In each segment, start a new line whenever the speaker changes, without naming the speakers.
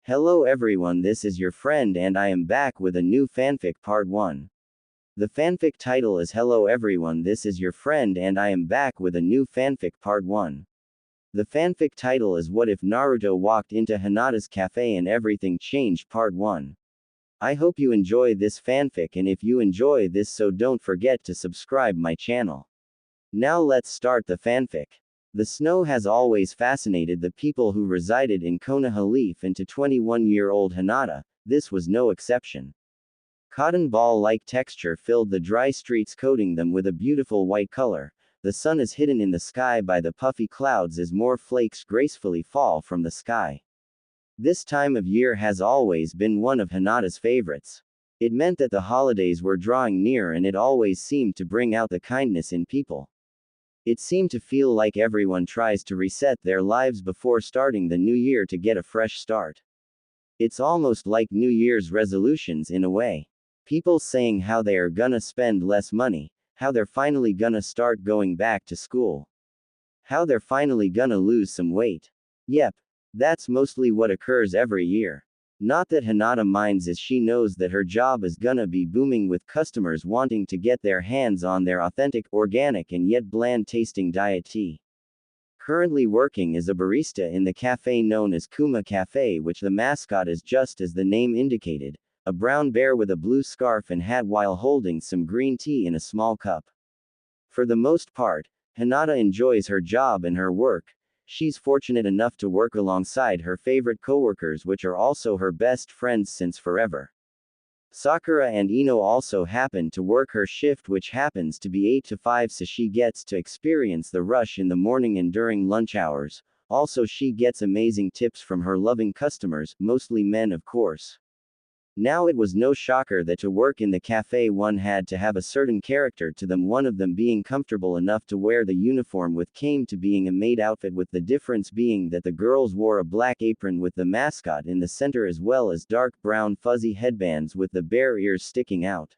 Hello everyone, this is your friend and I am back with a new fanfic part 1. The fanfic title is Hello everyone, this is your friend and I am back with a new fanfic part 1. The fanfic title is What If Naruto Walked into Hinata's Cafe and Everything Changed part 1. I hope you enjoy this fanfic, and if you enjoy this, so don't forget to subscribe my channel. Now let's start the fanfic. The snow has always fascinated the people who resided in Konoha Leaf, and to 21-year-old Hinata, this was no exception. Cotton ball-like texture filled the dry streets, coating them with a beautiful white color. The sun is hidden in the sky by the puffy clouds as more flakes gracefully fall from the sky. This time of year has always been one of Hinata's favorites. It meant that the holidays were drawing near, and it always seemed to bring out the kindness in people. It seemed to feel like everyone tries to reset their lives before starting the new year to get a fresh start. It's almost like New Year's resolutions in a way. People saying how they are gonna spend less money, how they're finally gonna start going back to school, how they're finally gonna lose some weight. Yep, that's mostly what occurs every year. Not that Hinata minds, as she knows that her job is gonna be booming with customers wanting to get their hands on their authentic, organic and yet bland-tasting diet tea. Currently working as a barista in the cafe known as Kuma Cafe, which the mascot is just as the name indicated, a brown bear with a blue scarf and hat while holding some green tea in a small cup. For the most part, Hinata enjoys her job and her work. She's fortunate enough to work alongside her favorite coworkers, which are also her best friends since forever. Sakura and Ino also happen to work her shift, which happens to be 8 to 5, so she gets to experience the rush in the morning and during lunch hours. Also, she gets amazing tips from her loving customers, mostly men of course. Now it was no shocker that to work in the cafe one had to have a certain character to them, one of them being comfortable enough to wear the uniform with came to being a maid outfit, with the difference being that the girls wore a black apron with the mascot in the center as well as dark brown fuzzy headbands with the bear ears sticking out.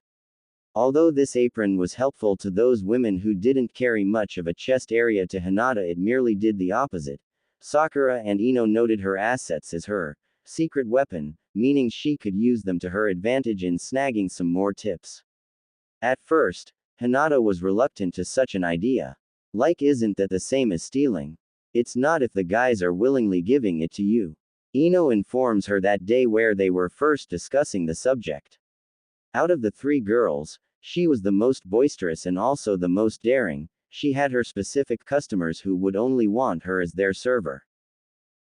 Although this apron was helpful to those women who didn't carry much of a chest area, to Hinata it merely did the opposite. Sakura and Ino noted her assets as her secret weapon, meaning she could use them to her advantage in snagging some more tips. At first, Hinata was reluctant to such an idea. Like, isn't that the same as stealing? It's not if the guys are willingly giving it to you. Ino informs her that day where they were first discussing the subject. Out of the three girls, she was the most boisterous and also the most daring. She had her specific customers who would only want her as their server.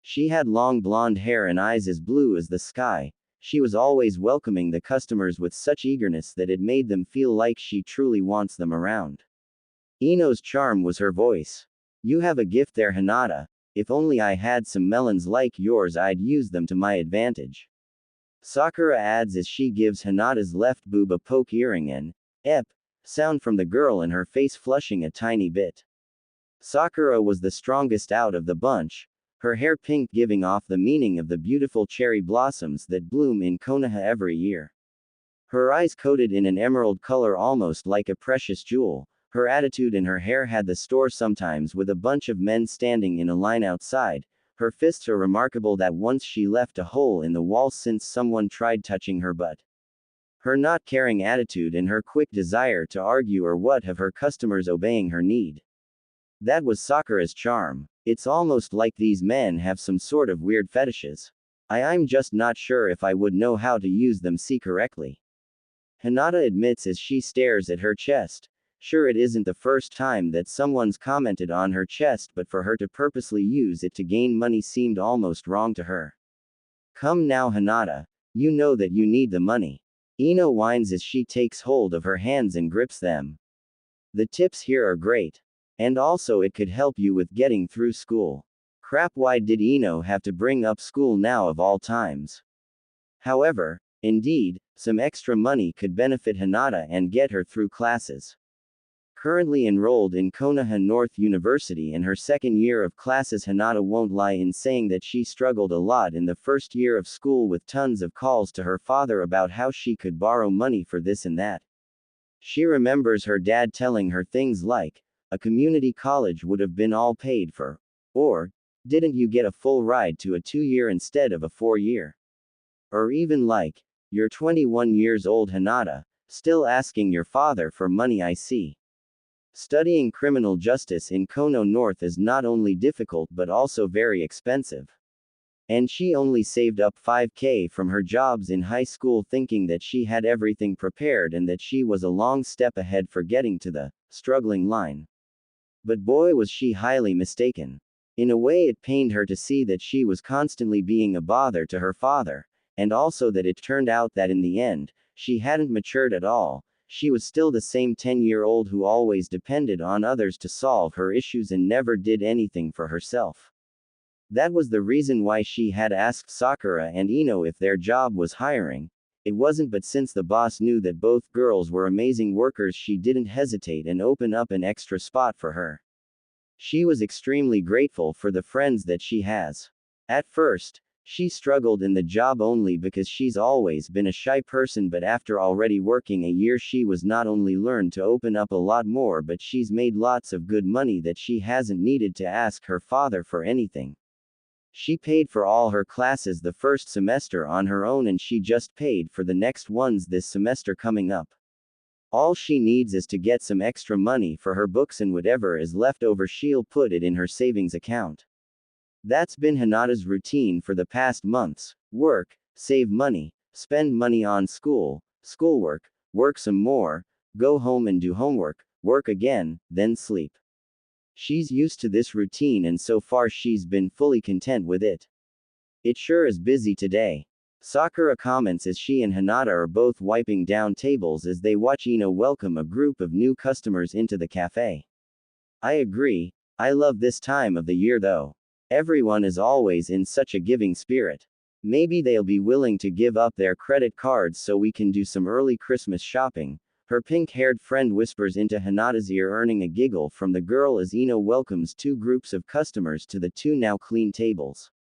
She had long blonde hair and eyes as blue as the sky. She was always welcoming the customers with such eagerness that it made them feel like she truly wants them around. Ino's charm was her voice. You have a gift there, Hinata. If only I had some melons like yours, I'd use them to my advantage. Sakura adds as she gives Hinata's left boob a poke earring and sound from the girl, and her face flushing a tiny bit. Sakura was the strongest out of the bunch. Her hair pink, giving off the meaning of the beautiful cherry blossoms that bloom in Konoha every year. Her eyes coated in an emerald color almost like a precious jewel. Her attitude and her hair had the store sometimes with a bunch of men standing in a line outside. Her fists are remarkable that once she left a hole in the wall since someone tried touching her butt. Her not caring attitude and her quick desire to argue or what have her customers obeying her need. That was Sakura's charm. It's almost like these men have some sort of weird fetishes. I'm just not sure if I would know how to use them correctly. Hinata admits as she stares at her chest. Sure, it isn't the first time that someone's commented on her chest, but for her to purposely use it to gain money seemed almost wrong to her. Come now, Hinata. You know that you need the money. Ino whines as she takes hold of her hands and grips them. The tips here are great. And also it could help you with getting through school. Crap, why did Ino have to bring up school now of all times? However, indeed, some extra money could benefit Hinata and get her through classes. Currently enrolled in Konoha North University in her second year of classes, Hinata won't lie in saying that she struggled a lot in the first year of school with tons of calls to her father about how she could borrow money for this and that. She remembers her dad telling her things like, a community college would have been all paid for. Or, didn't you get a full ride to a 2-year instead of a 4-year? Or even like, you're 21 years old Hinata, still asking your father for money I see. Studying criminal justice in Kono North is not only difficult but also very expensive. And she only saved up 5K from her jobs in high school thinking that she had everything prepared and that she was a long step ahead for getting to the struggling line. But boy was she highly mistaken. In a way it pained her to see that she was constantly being a bother to her father, and also that it turned out that in the end, she hadn't matured at all. She was still the same 10-year-old who always depended on others to solve her issues and never did anything for herself. That was the reason why she had asked Sakura and Ino if their job was hiring. It wasn't, but since the boss knew that both girls were amazing workers, she didn't hesitate and open up an extra spot for her. She was extremely grateful for the friends that she has. At first, she struggled in the job only because she's always been a shy person, but after already working a year she was not only learned to open up a lot more, but she's made lots of good money that she hasn't needed to ask her father for anything. She paid for all her classes the first semester on her own, and she just paid for the next ones this semester coming up. All she needs is to get some extra money for her books, and whatever is left over she'll put it in her savings account. That's been Hinata's routine for the past months. Work, save money, spend money on schoolwork, work some more, go home and do homework, work again, then sleep. She's used to this routine and so far she's been fully content with it. It sure is busy today. Sakura comments as she and Hinata are both wiping down tables as they watch Ino welcome a group of new customers into the cafe. I agree, I love this time of the year though. Everyone is always in such a giving spirit. Maybe they'll be willing to give up their credit cards so we can do some early Christmas shopping. Her pink-haired friend whispers into Hinata's ear, earning a giggle from the girl as Ino welcomes two groups of customers to the two now clean tables.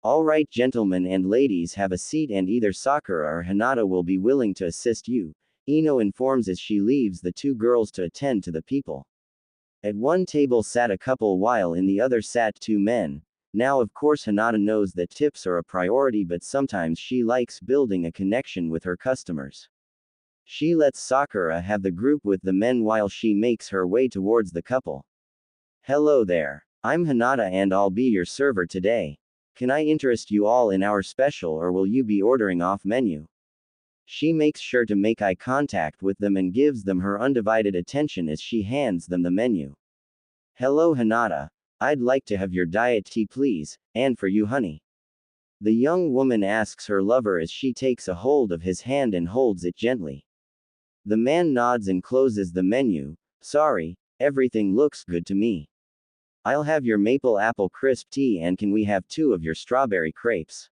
Alright gentlemen and ladies, have a seat and either Sakura or Hinata will be willing to assist you, Ino informs as she leaves the two girls to attend to the people. At one table sat a couple while in the other sat two men. Now of course Hinata knows that tips are a priority, but sometimes she likes building a connection with her customers. She lets Sakura have the group with the men while she makes her way towards the couple. Hello there. I'm Hinata and I'll be your server today. Can I interest you all in our special, or will you be ordering off menu? She makes sure to make eye contact with them and gives them her undivided attention as she hands them the menu. Hello Hinata, I'd like to have your diet tea please, and for you honey. The young woman asks her lover as she takes a hold of his hand and holds it gently. The man nods and closes the menu. Sorry, everything looks good to me. I'll have your maple apple crisp tea, and can we have 2 of your strawberry crepes?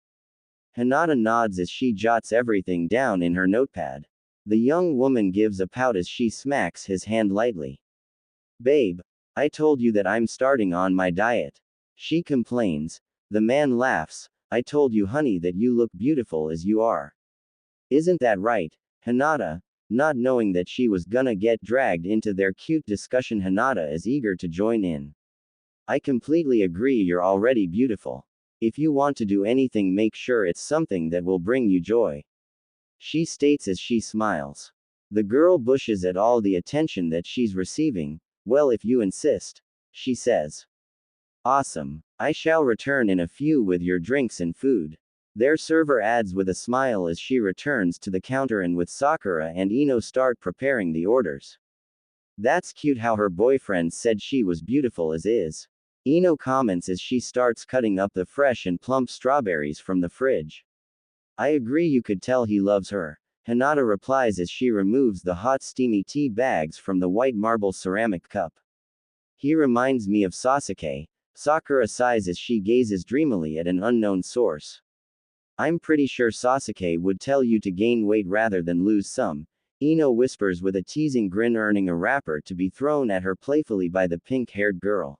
Hinata nods as she jots everything down in her notepad. The young woman gives a pout as she smacks his hand lightly. Babe, I told you that I'm starting on my diet. She complains. The man laughs. I told you honey that you look beautiful as you are. Isn't that right, Hinata? Not knowing that she was gonna get dragged into their cute discussion, Hinata is eager to join in. I completely agree, you're already beautiful. If you want to do anything, make sure it's something that will bring you joy. She states as she smiles. The girl bushes at all the attention that she's receiving. Well, if you insist, she says. Awesome. I shall return in a few with your drinks and food. Their server adds with a smile as she returns to the counter, and with Sakura and Ino start preparing the orders. That's cute how her boyfriend said she was beautiful as is. Ino comments as she starts cutting up the fresh and plump strawberries from the fridge. I agree, you could tell he loves her. Hinata replies as she removes the hot steamy tea bags from the white marble ceramic cup. He reminds me of Sasuke. Sakura sighs as she gazes dreamily at an unknown source. I'm pretty sure Sasuke would tell you to gain weight rather than lose some, Ino whispers with a teasing grin, earning a wrapper to be thrown at her playfully by the pink-haired girl.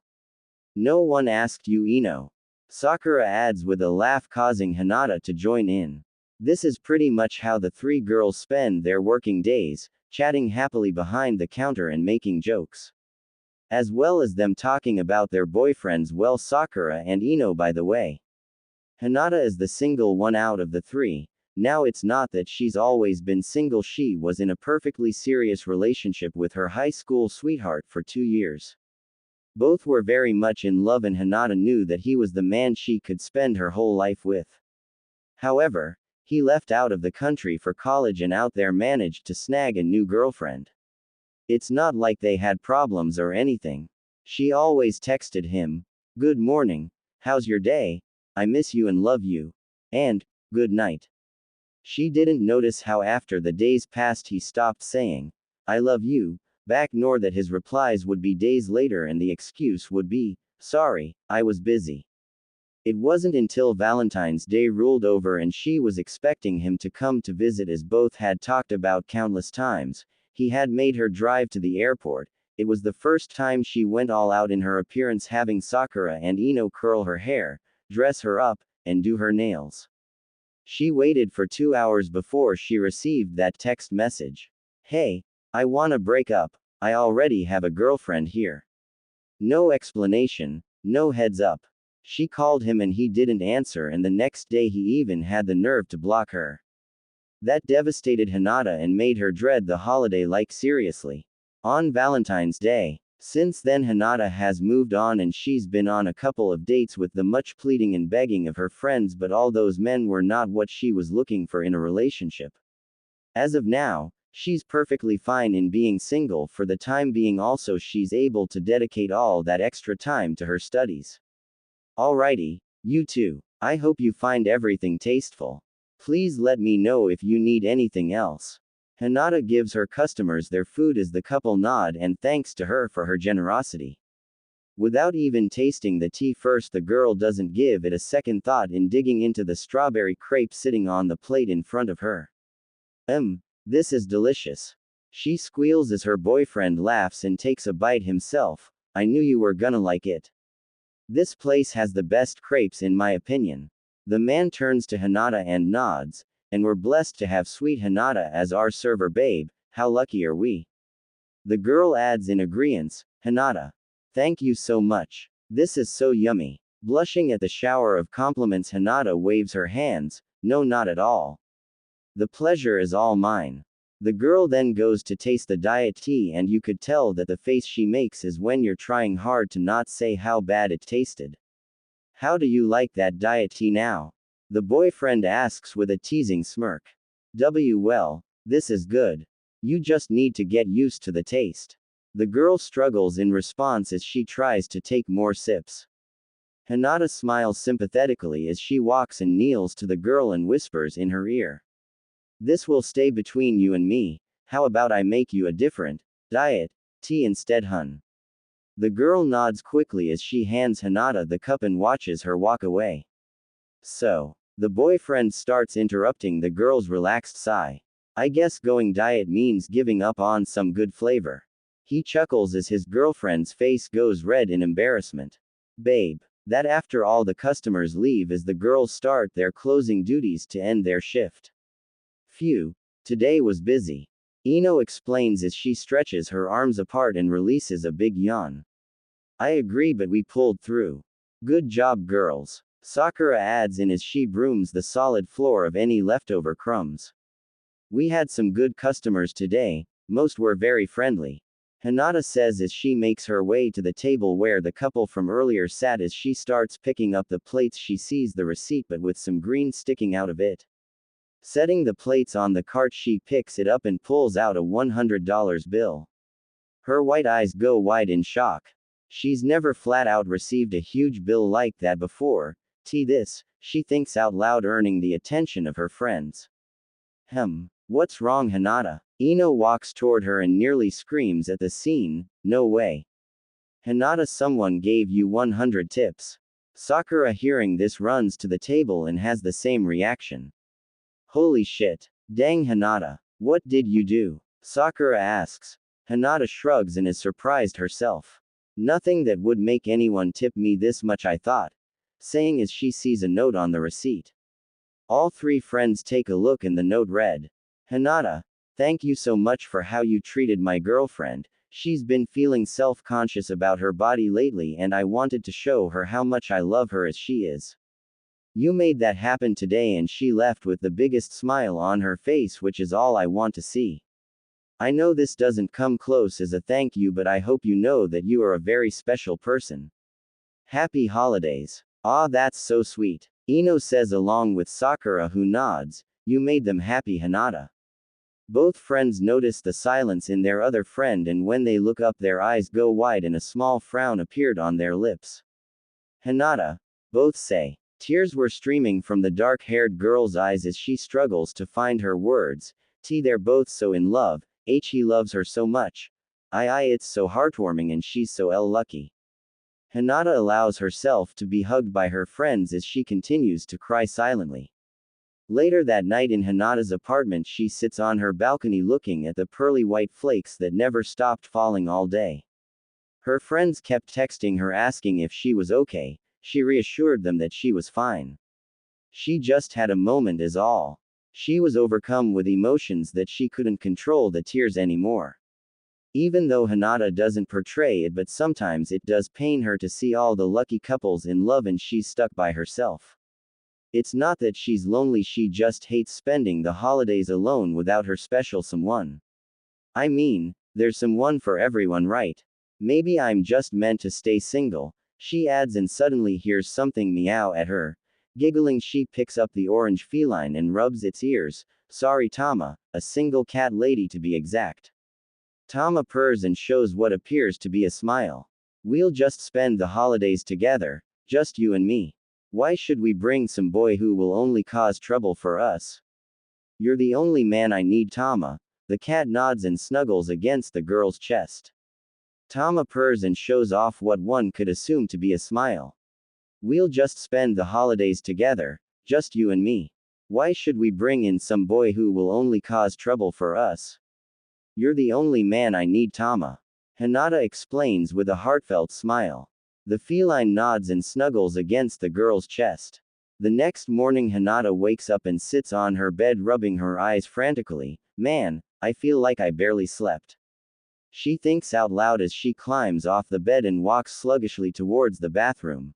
No one asked you, Ino. Sakura adds with a laugh, causing Hinata to join in. This is pretty much how the 3 girls spend their working days, chatting happily behind the counter and making jokes. As well as them talking about their boyfriends. Well, Sakura and Ino, by the way. Hinata is the single one out of the 3. Now it's not that she's always been single, she was in a perfectly serious relationship with her high school sweetheart for 2 years. Both were very much in love and Hinata knew that he was the man she could spend her whole life with. However, he left out of the country for college and out there managed to snag a new girlfriend. It's not like they had problems or anything. She always texted him, "Good morning, how's your day, I miss you and love you," and, "Good night." She didn't notice how after the days passed he stopped saying, "I love you," back, nor that his replies would be days later and the excuse would be, "Sorry, I was busy." It wasn't until Valentine's Day rolled over and she was expecting him to come to visit, as both had talked about countless times. He had made her drive to the airport. It was the first time she went all out in her appearance, having Sakura and Ino curl her hair, dress her up, and do her nails. She waited for 2 hours before she received that text message. "Hey, I wanna break up, I already have a girlfriend here." No explanation, no heads up. She called him and he didn't answer, and the next day he even had the nerve to block her. That devastated Hinata and made her dread the holiday like seriously. On Valentine's Day. Since then Hinata has moved on and she's been on a couple of dates with the much pleading and begging of her friends, but all those men were not what she was looking for in a relationship. As of now, she's perfectly fine in being single for the time being. Also, she's able to dedicate all that extra time to her studies. Alrighty, you too. I hope you find everything tasteful. Please let me know if you need anything else. Hinata gives her customers their food as the couple nod and thanks to her for her generosity. Without even tasting the tea first, the girl doesn't give it a second thought in digging into the strawberry crepe sitting on the plate in front of her. This is delicious. She squeals as her boyfriend laughs and takes a bite himself. "I knew you were gonna like it. This place has the best crepes in my opinion." The man turns to Hinata and nods, "And we're blessed to have sweet Hinata as our server, babe. How lucky are we?" The girl adds in agreeance, "Hinata, thank you so much. This is so yummy." Blushing at the shower of compliments, Hinata waves her hands, "No, not at all. The pleasure is all mine." The girl then goes to taste the diet tea, and you could tell that the face she makes is when you're trying hard to not say how bad it tasted. "How do you like that diet tea now?" the boyfriend asks with a teasing smirk. Well, this is good. You just need to get used to the taste." The girl struggles in response as she tries to take more sips. Hinata smiles sympathetically as she walks and kneels to the girl and whispers in her ear, "This will stay between you and me. How about I make you a different diet tea instead, hun?" The girl nods quickly as she hands Hinata the cup and watches her walk away. "So," the boyfriend starts, interrupting the girl's relaxed sigh, "I guess going diet means giving up on some good flavor." He chuckles as his girlfriend's face goes red in embarrassment. "Babe." That after all the customers leave as the girls start their closing duties to end their shift. "Phew, today was busy," Ino explains as she stretches her arms apart and releases a big yawn. "I agree, but we pulled through. Good job, girls," Sakura adds in as she brooms the solid floor of any leftover crumbs. "We had some good customers today, most were very friendly," Hinata says as she makes her way to the table where the couple from earlier sat. As she starts picking up the plates, she sees the receipt but with some green sticking out of it. Setting the plates on the cart, she picks it up and pulls out a $100 bill. Her white eyes go wide in shock. She's never flat out received a huge bill like that before. This, she thinks out loud, earning the attention of her friends. What's wrong, Hinata?" Ino walks toward her and nearly screams at the scene, "No way. Hinata, someone gave you 100 tips. Sakura, hearing this, runs to the table and has the same reaction. "Holy shit. Dang, Hinata. What did you do?" Sakura asks. Hinata shrugs and is surprised herself. "Nothing that would make anyone tip me this much, I thought," saying as she sees a note on the receipt. All three friends take a look and the note read, "Hinata, thank you so much for how you treated my girlfriend. She's been feeling self-conscious about her body lately and I wanted to show her how much I love her as she is. You made that happen today, and she left with the biggest smile on her face, which is all I want to see. I know this doesn't come close as a thank you, but I hope you know that you are a very special person. Happy holidays. Ah, that's so sweet. Ino says along with Sakura, who nods. You made them happy, Hinata. Both friends notice the silence in their other friend, and when they look up, their eyes go wide and a small frown appeared on their lips. Hinata. Both say. Tears were streaming from the dark-haired girl's eyes as she struggles to find her words. They're both so in love. He loves her so much. It's so heartwarming, and she's so lucky. Hinata allows herself to be hugged by her friends as she continues to cry silently. Later that night in Hinata's apartment, she sits on her balcony looking at the pearly white flakes that never stopped falling all day. Her friends kept texting her asking if she was okay. She reassured them that she was fine. She just had a moment is all. She was overcome with emotions that she couldn't control the tears anymore. Even though Hinata doesn't portray it, but sometimes it does pain her to see all the lucky couples in love and she's stuck by herself. It's not that she's lonely, she just hates spending the holidays alone without her special someone. I mean, there's someone for everyone, right? Maybe I'm just meant to stay single, she adds, and suddenly hears something meow at her. Giggling, she picks up the orange feline and rubs its ears. Sorry, Tama, a single cat lady to be exact. Tama purrs and shows what appears to be a smile. We'll just spend the holidays together, just you and me. Why should we bring some boy who will only cause trouble for us? You're the only man I need, Tama. The cat nods and snuggles against the girl's chest. Tama purrs and shows off what one could assume to be a smile. We'll just spend the holidays together, just you and me. Why should we bring in some boy who will only cause trouble for us? You're the only man I need, Tama. Hinata explains with a heartfelt smile. The feline nods and snuggles against the girl's chest. The next morning, Hinata wakes up and sits on her bed rubbing her eyes frantically. Man, I feel like I barely slept. She thinks out loud as she climbs off the bed and walks sluggishly towards the bathroom.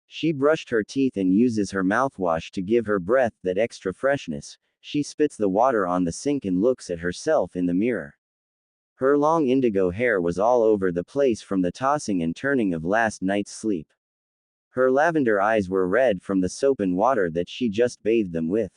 She brushed her teeth and uses her mouthwash to give her breath that extra freshness. She spits the water on the sink and looks at herself in the mirror. Her long indigo hair was all over the place from the tossing and turning of last night's sleep. Her lavender eyes were red from the soap and water that she just bathed them with.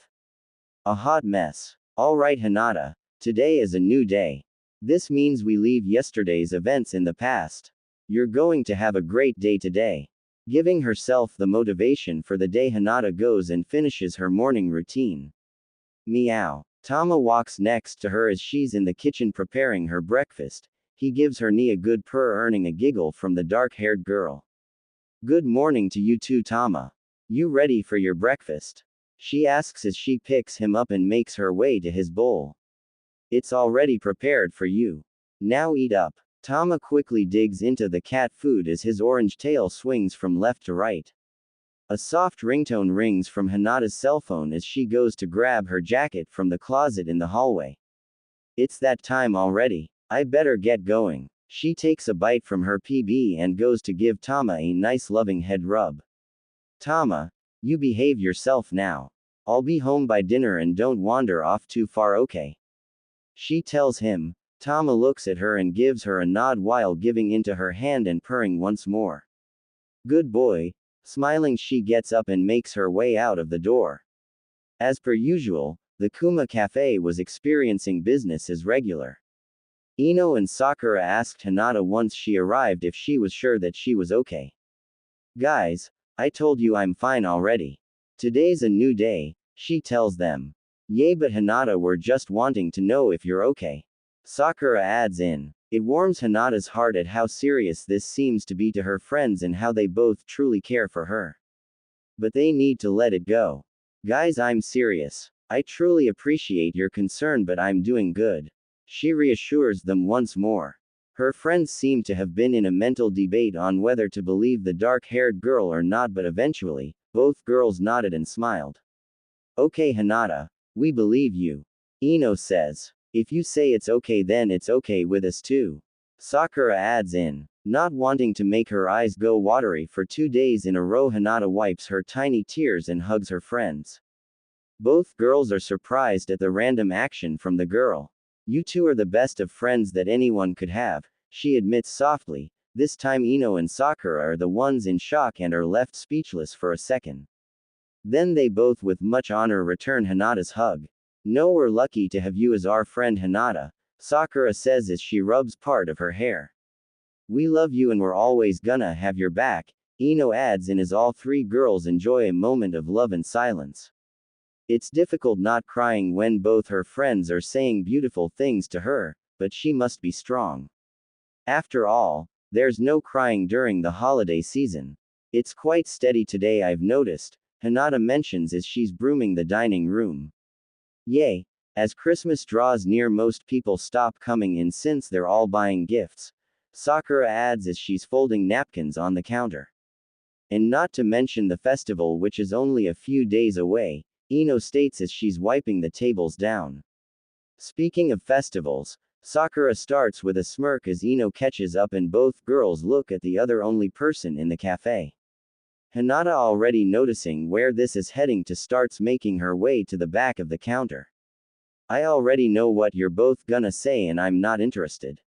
A hot mess. All right, Hinata. Today is a new day. This means we leave yesterday's events in the past. You're going to have a great day today. Giving herself the motivation for the day, Hinata goes and finishes her morning routine. Meow. Tama walks next to her as she's in the kitchen preparing her breakfast. He gives her knee a good purr, earning a giggle from the dark-haired girl. Good morning to you too, Tama. You ready for your breakfast? She asks as she picks him up and makes her way to his bowl. It's already prepared for you. Now eat up. Tama quickly digs into the cat food as his orange tail swings from left to right. A soft ringtone rings from Hinata's cell phone as she goes to grab her jacket from the closet in the hallway. It's that time already. I better get going. She takes a bite from her PB and goes to give Tama a nice loving head rub. Tama, you behave yourself now. I'll be home by dinner and don't wander off too far, okay? She tells him. Tama looks at her and gives her a nod while giving into her hand and purring once more. Good boy. Smiling, she gets up and makes her way out of the door. As per usual, the Kuma Cafe was experiencing business as regular. Ino and Sakura asked Hinata once she arrived if she was sure that she was okay. Guys, I told you I'm fine already. Today's a new day, she tells them. Yay, but Hinata, we're just wanting to know if you're okay. Sakura adds in. It warms Hinata's heart at how serious this seems to be to her friends and how they both truly care for her. But they need to let it go. Guys, I'm serious. I truly appreciate your concern, but I'm doing good. She reassures them once more. Her friends seem to have been in a mental debate on whether to believe the dark-haired girl or not, but eventually, both girls nodded and smiled. Okay, Hinata, we believe you. Ino says. If you say it's okay, then it's okay with us too. Sakura adds in. Not wanting to make her eyes go watery for 2 days in a row, Hinata wipes her tiny tears and hugs her friends. Both girls are surprised at the random action from the girl. You two are the best of friends that anyone could have, she admits softly. This time Ino and Sakura are the ones in shock and are left speechless for a second. Then they both with much honor return Hinata's hug. No, we're lucky to have you as our friend Hinata, Sakura says as she rubs part of her hair. We love you and we're always gonna have your back, Ino adds, and as all three girls enjoy a moment of love and silence. It's difficult not crying when both her friends are saying beautiful things to her, but she must be strong. After all, there's no crying during the holiday season. It's quite steady today, I've noticed, Hinata mentions as she's brooming the dining room. Yay! As Christmas draws near, most people stop coming in since they're all buying gifts, Sakura adds as she's folding napkins on the counter. And not to mention the festival, which is only a few days away, Ino states as she's wiping the tables down. Speaking of festivals, Sakura starts with a smirk as Ino catches up and both girls look at the other only person in the cafe. Hinata, already noticing where this is heading, starts making her way to the back of the counter. I already know what you're both gonna say and I'm not interested.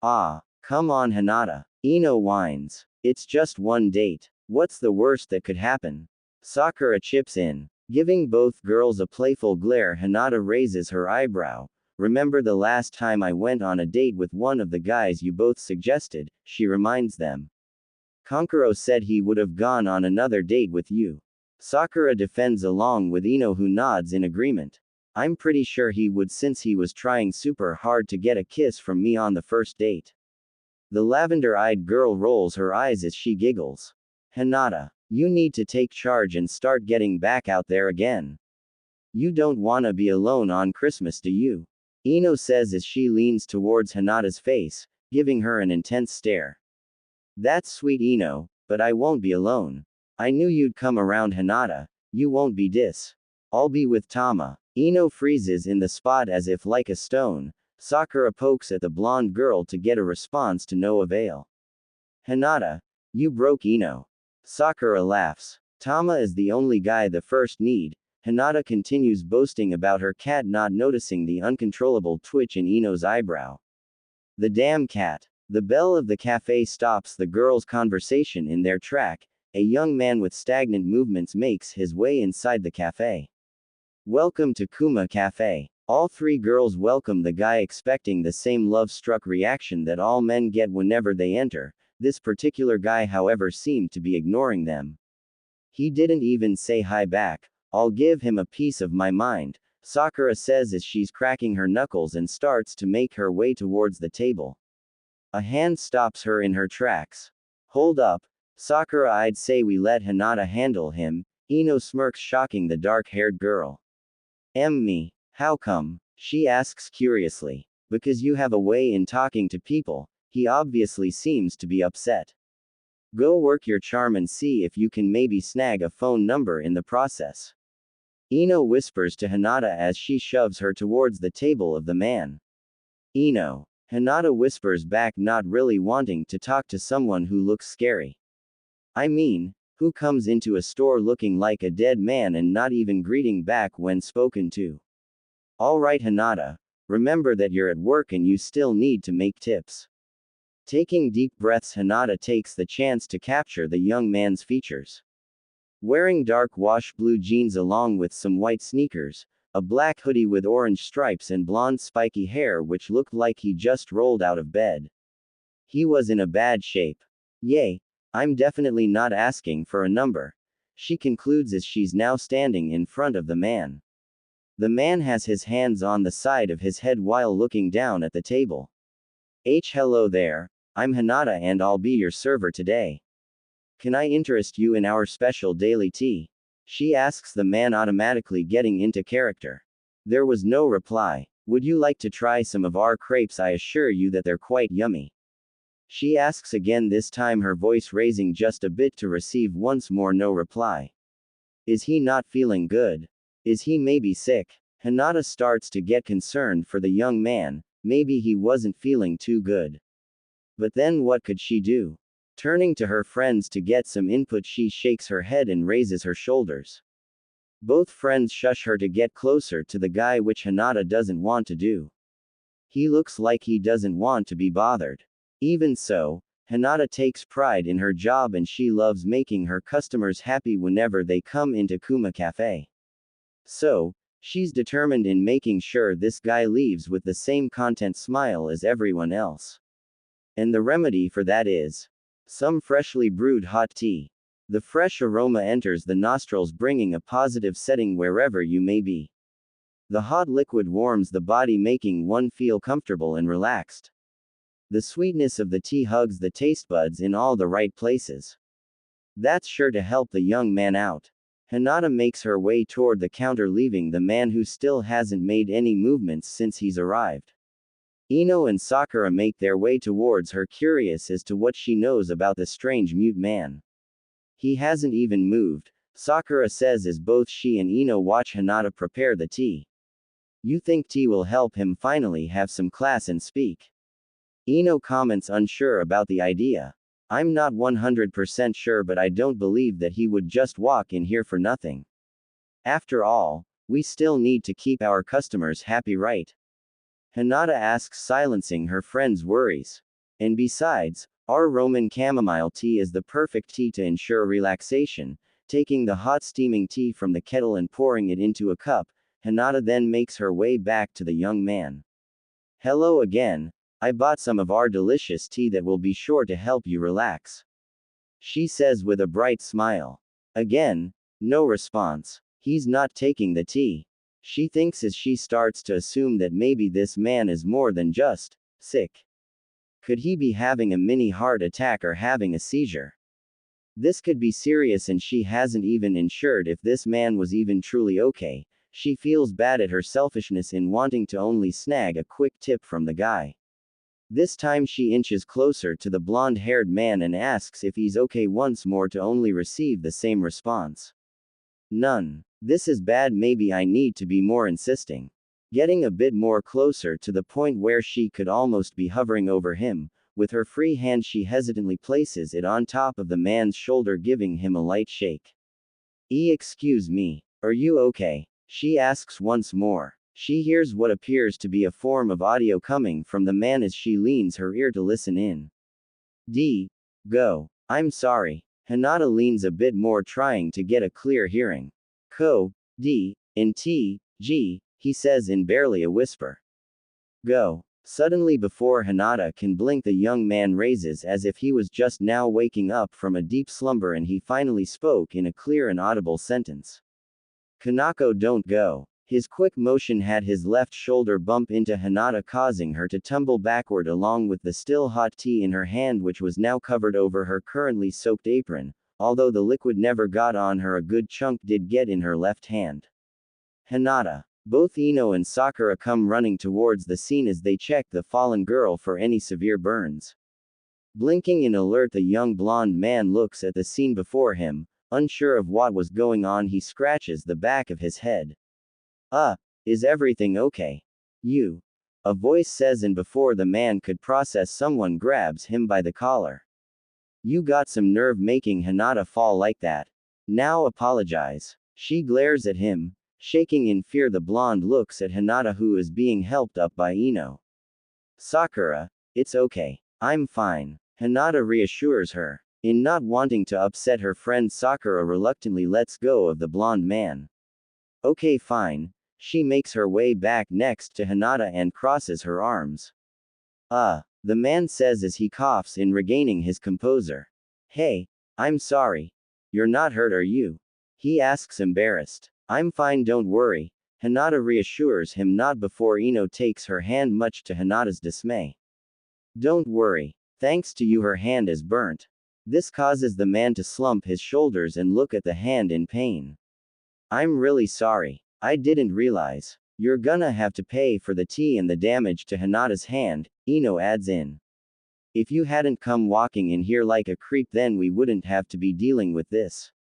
Ah, come on Hinata, Ino whines. It's just one date. What's the worst that could happen? Sakura chips in. Giving both girls a playful glare, Hinata raises her eyebrow. Remember the last time I went on a date with one of the guys you both suggested, she reminds them. Kankuro said he would have gone on another date with you. Sakura defends along with Ino, who nods in agreement. I'm pretty sure he would, since he was trying super hard to get a kiss from me on the first date. The lavender-eyed girl rolls her eyes as she giggles. Hinata, you need to take charge and start getting back out there again. You don't wanna be alone on Christmas, do you? Ino says as she leans towards Hinata's face, giving her an intense stare. That's sweet, Ino, but I won't be alone. I knew you'd come around, Hinata. You won't be I'll be with Tama. Ino freezes in the spot as if like a stone. Sakura pokes at the blonde girl to get a response, to no avail. Hinata, you broke Ino. Sakura laughs. Tama is the only guy the first need. Hinata continues boasting about her cat, not noticing the uncontrollable twitch in Ino's eyebrow. The damn cat. The bell of the cafe stops the girls' conversation in their track. A young man with stagnant movements makes his way inside the cafe. Welcome to Kuma Cafe. All three girls welcome the guy, expecting the same love-struck reaction that all men get whenever they enter. This particular guy, however, seemed to be ignoring them. He didn't even say hi back. I'll give him a piece of my mind, Sakura says as she's cracking her knuckles and starts to make her way towards the table. A hand stops her in her tracks. Hold up, Sakura, I'd say we let Hinata handle him. Ino smirks, shocking the dark-haired girl. Me, how come? She asks curiously. Because you have a way in talking to people. He obviously seems to be upset. Go work your charm and see if you can maybe snag a phone number in the process. Ino whispers to Hinata as she shoves her towards the table of the man. Ino. Hinata whispers back, not really wanting to talk to someone who looks scary. I mean, who comes into a store looking like a dead man and not even greeting back when spoken to? Alright Hinata, remember that you're at work and you still need to make tips. Taking deep breaths, Hinata takes the chance to capture the young man's features. Wearing dark wash blue jeans along with some white sneakers, a black hoodie with orange stripes and blonde spiky hair which looked like he just rolled out of bed. He was in a bad shape. Yay, I'm definitely not asking for a number, she concludes as she's now standing in front of the man. The man has his hands on the side of his head while looking down at the table. Hello there, I'm Hinata and I'll be your server today. Can I interest you in our special daily tea? She asks the man, automatically getting into character. There was no reply. Would you like to try some of our crepes? I assure you that they're quite yummy. She asks again, this time her voice raising just a bit to receive once more no reply. Is he not feeling good? Is he maybe sick? Hinata starts to get concerned for the young man, maybe he wasn't feeling too good. But then what could she do? Turning to her friends to get some input, she shakes her head and raises her shoulders. Both friends shush her to get closer to the guy, which Hinata doesn't want to do. He looks like he doesn't want to be bothered. Even so, Hinata takes pride in her job and she loves making her customers happy whenever they come into Kuma Cafe. So, she's determined in making sure this guy leaves with the same content smile as everyone else. And the remedy for that is some freshly brewed hot tea. The fresh aroma enters the nostrils, bringing a positive setting wherever you may be. The hot liquid warms the body, making one feel comfortable and relaxed. The sweetness of the tea hugs the taste buds in all the right places. That's sure to help the young man out. Hinata makes her way toward the counter, leaving the man who still hasn't made any movements since he's arrived. Ino and Sakura make their way towards her, curious as to what she knows about the strange mute man. He hasn't even moved, Sakura says as both she and Ino watch Hinata prepare the tea. You think tea will help him finally have some class and speak? Ino comments, unsure about the idea. I'm not 100% sure, but I don't believe that he would just walk in here for nothing. After all, we still need to keep our customers happy, right? Hinata asks, silencing her friend's worries. And besides, our Roman chamomile tea is the perfect tea to ensure relaxation. Taking the hot steaming tea from the kettle and pouring it into a cup, Hinata then makes her way back to the young man. Hello again. I bought some of our delicious tea that will be sure to help you relax. She says with a bright smile. Again, no response. He's not taking the tea. She thinks as she starts to assume that maybe this man is more than just sick. Could he be having a mini heart attack or having a seizure? This could be serious, and she hasn't even ensured if this man was even truly okay. She feels bad at her selfishness in wanting to only snag a quick tip from the guy. This time she inches closer to the blonde-haired man and asks if he's okay once more, to only receive the same response. None. This is bad, maybe I need to be more insisting. Getting a bit more closer to the point where she could almost be hovering over him, with her free hand she hesitantly places it on top of the man's shoulder, giving him a light shake. Excuse me, are you okay? She asks once more. She hears what appears to be a form of audio coming from the man as she leans her ear to listen in. Go. I'm sorry. Hinata leans a bit more, trying to get a clear hearing. G, he says in barely a whisper. Go. Suddenly, before Hinata can blink, the young man raises as if he was just now waking up from a deep slumber, and he finally spoke in a clear and audible sentence. Kanako, don't go. His quick motion had his left shoulder bump into Hinata, causing her to tumble backward along with the still hot tea in her hand, which was now covered over her currently soaked apron. Although the liquid never got on her, a good chunk did get in her left hand. Hinata. Both Ino and Sakura come running towards the scene as they check the fallen girl for any severe burns. Blinking in alert, the young blonde man looks at the scene before him. Unsure of what was going on, he scratches the back of his head. Is everything okay? You. A voice says, and before the man could process, someone grabs him by the collar. You got some nerve making Hinata fall like that. Now apologize. She glares at him. Shaking in fear, the blonde looks at Hinata, who is being helped up by Ino. Sakura, it's okay. I'm fine. Hinata reassures her. In not wanting to upset her friend, Sakura reluctantly lets go of the blonde man. Okay, fine. She makes her way back next to Hinata and crosses her arms. The man says as he coughs in, regaining his composure. Hey, I'm sorry. You're not hurt, are you? He asks, embarrassed. I'm fine, don't worry. Hinata reassures him, not before Ino takes her hand, much to Hinata's dismay. Don't worry. Thanks to you, her hand is burnt. This causes the man to slump his shoulders and look at the hand in pain. I'm really sorry. I didn't realize. You're gonna have to pay for the tea and the damage to Hinata's hand, Ino adds in. If you hadn't come walking in here like a creep, then we wouldn't have to be dealing with this.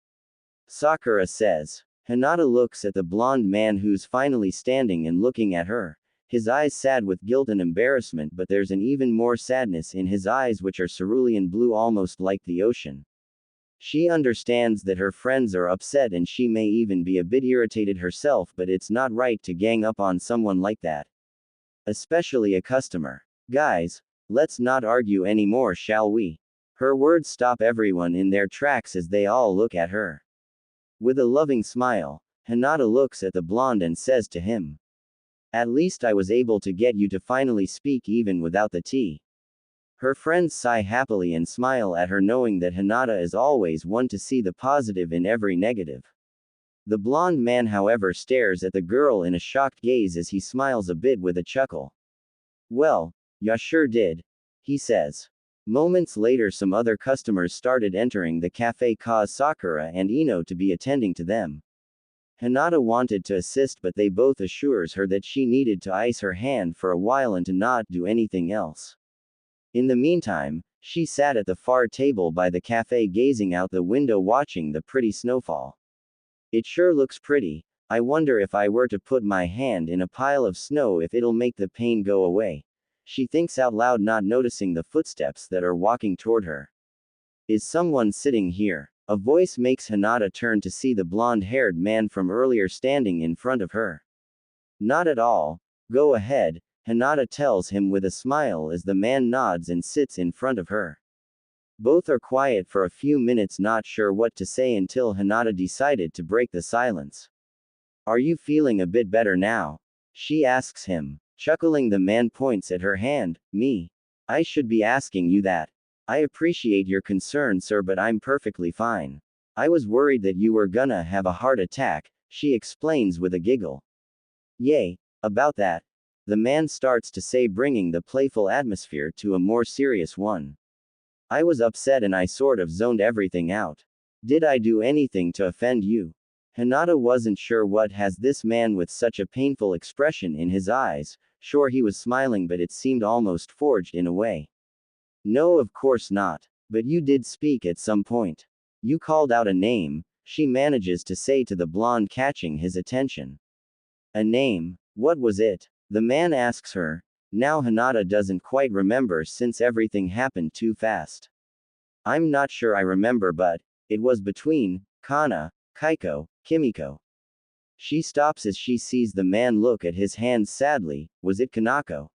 Sakura says. Hinata looks at the blonde man, who's finally standing and looking at her. his eyes sad with guilt and embarrassment, but there's an even more sadness in his eyes, which are cerulean blue, almost like the ocean. She understands that her friends are upset and she may even be a bit irritated herself, but it's not right to gang up on someone like that. Especially a customer. Guys, let's not argue anymore, shall we? Her words stop everyone in their tracks as they all look at her. With a loving smile, Hinata looks at the blonde and says to him, "At least I was able to get you to finally speak even without the tea." Her friends sigh happily and smile at her, knowing that Hinata is always one to see the positive in every negative. The blonde man, however, stares at the girl in a shocked gaze as he smiles a bit with a chuckle. "Well, ya sure did," he says. Moments later, some other customers started entering the cafe, cause Sakura and Ino to be attending to them. Hinata wanted to assist, but they both assures her that she needed to ice her hand for a while and to not do anything else. In the meantime, she sat at the far table by the cafe gazing out the window watching the pretty snowfall. "It sure looks pretty. I wonder if I were to put my hand in a pile of snow if it'll make the pain go away," she thinks out loud, not noticing the footsteps that are walking toward her. "Is someone sitting here?" A voice makes Hinata turn to see the blonde-haired man from earlier standing in front of her. "Not at all. Go ahead," Hinata tells him with a smile as the man nods and sits in front of her. Both are quiet for a few minutes, not sure what to say, until Hinata decided to break the silence. "Are you feeling a bit better now?" she asks him. Chuckling, the man points at her hand. "Me? I should be asking you that. I appreciate your concern, sir, but I'm perfectly fine. I was worried that you were gonna have a heart attack," she explains with a giggle. "Yay, about that," the man starts to say, bringing the playful atmosphere to a more serious one. "I was upset and I sort of zoned everything out. Did I do anything to offend you?" Hinata wasn't sure what has this man with such a painful expression in his eyes. Sure, he was smiling, but it seemed almost forged in a way. "No, of course not. But you did speak at some point. You called out a name," she manages to say to the blonde, catching his attention. "A name? What was it?" the man asks her. Now Hinata doesn't quite remember since everything happened too fast. "I'm not sure I remember, but it was between Kana, Kaiko, Kimiko." She stops as she sees the man look at his hands sadly. "Was it Kanako?"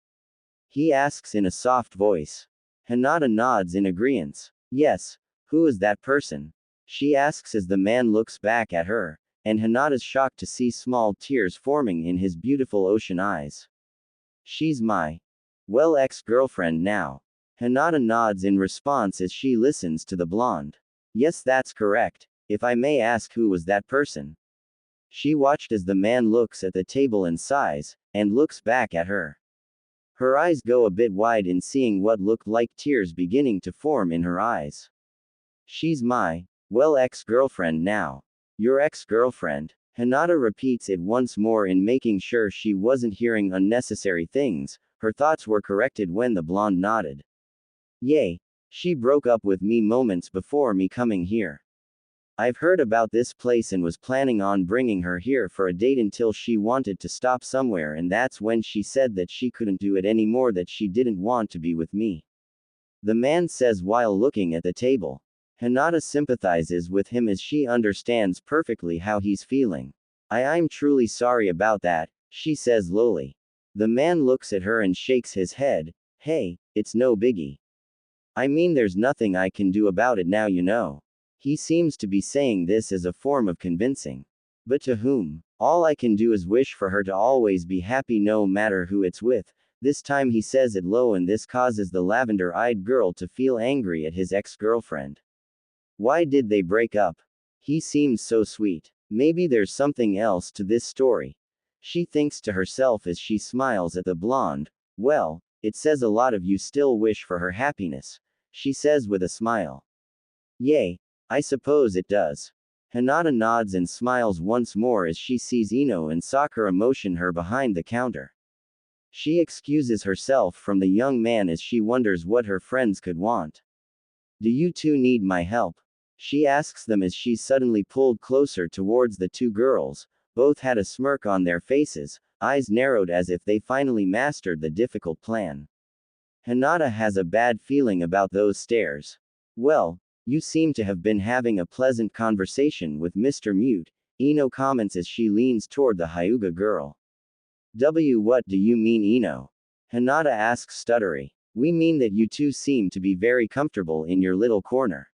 he asks in a soft voice. Hinata nods in agreement. "Yes. Who is that person?" she asks as the man looks back at her, and Hinata's shocked to see small tears forming in his beautiful ocean eyes. "She's my, well, ex-girlfriend now." Hinata nods in response as she listens to the blonde. "Yes, that's correct. If I may ask, who was that person?" She watched as the man looks at the table and sighs, and looks back at her. Her eyes go a bit wide in seeing what looked like tears beginning to form in her eyes. "She's my, well, ex-girlfriend now." "Your ex-girlfriend?" Hinata repeats it once more in making sure she wasn't hearing unnecessary things. Her thoughts were corrected when the blonde nodded. "Yay. She broke up with me moments before me coming here. I've heard about this place and was planning on bringing her here for a date until she wanted to stop somewhere, and that's when she said that she couldn't do it anymore, that she didn't want to be with me," the man says while looking at the table. Hinata sympathizes with him as she understands perfectly how he's feeling. I'm truly sorry about that," she says lowly. The man looks at her and shakes his head. "Hey, it's no biggie. I mean, there's nothing I can do about it now, you know." He seems to be saying this as a form of convincing. But to whom? "All I can do is wish for her to always be happy no matter who it's with." This time he says it low, and this causes the lavender-eyed girl to feel angry at his ex-girlfriend. Why did they break up? He seems so sweet. Maybe there's something else to this story, she thinks to herself as she smiles at the blonde. "Well, it says a lot of you still wish for her happiness," she says with a smile. "Yay. I suppose it does." Hinata nods and smiles once more as she sees Ino and Sakura motion her behind the counter. She excuses herself from the young man as she wonders what her friends could want. "Do you two need my help?" she asks them as she's suddenly pulled closer towards the two girls. Both had a smirk on their faces, eyes narrowed as if they finally mastered the difficult plan. Hinata has a bad feeling about those stares. Well, you seem to have been having a pleasant conversation with Mr. Mute, Ino comments as she leans toward the Hyuga girl. What do you mean, Ino? Hinata asks stuttery. We mean that you two seem to be very comfortable in your little corner.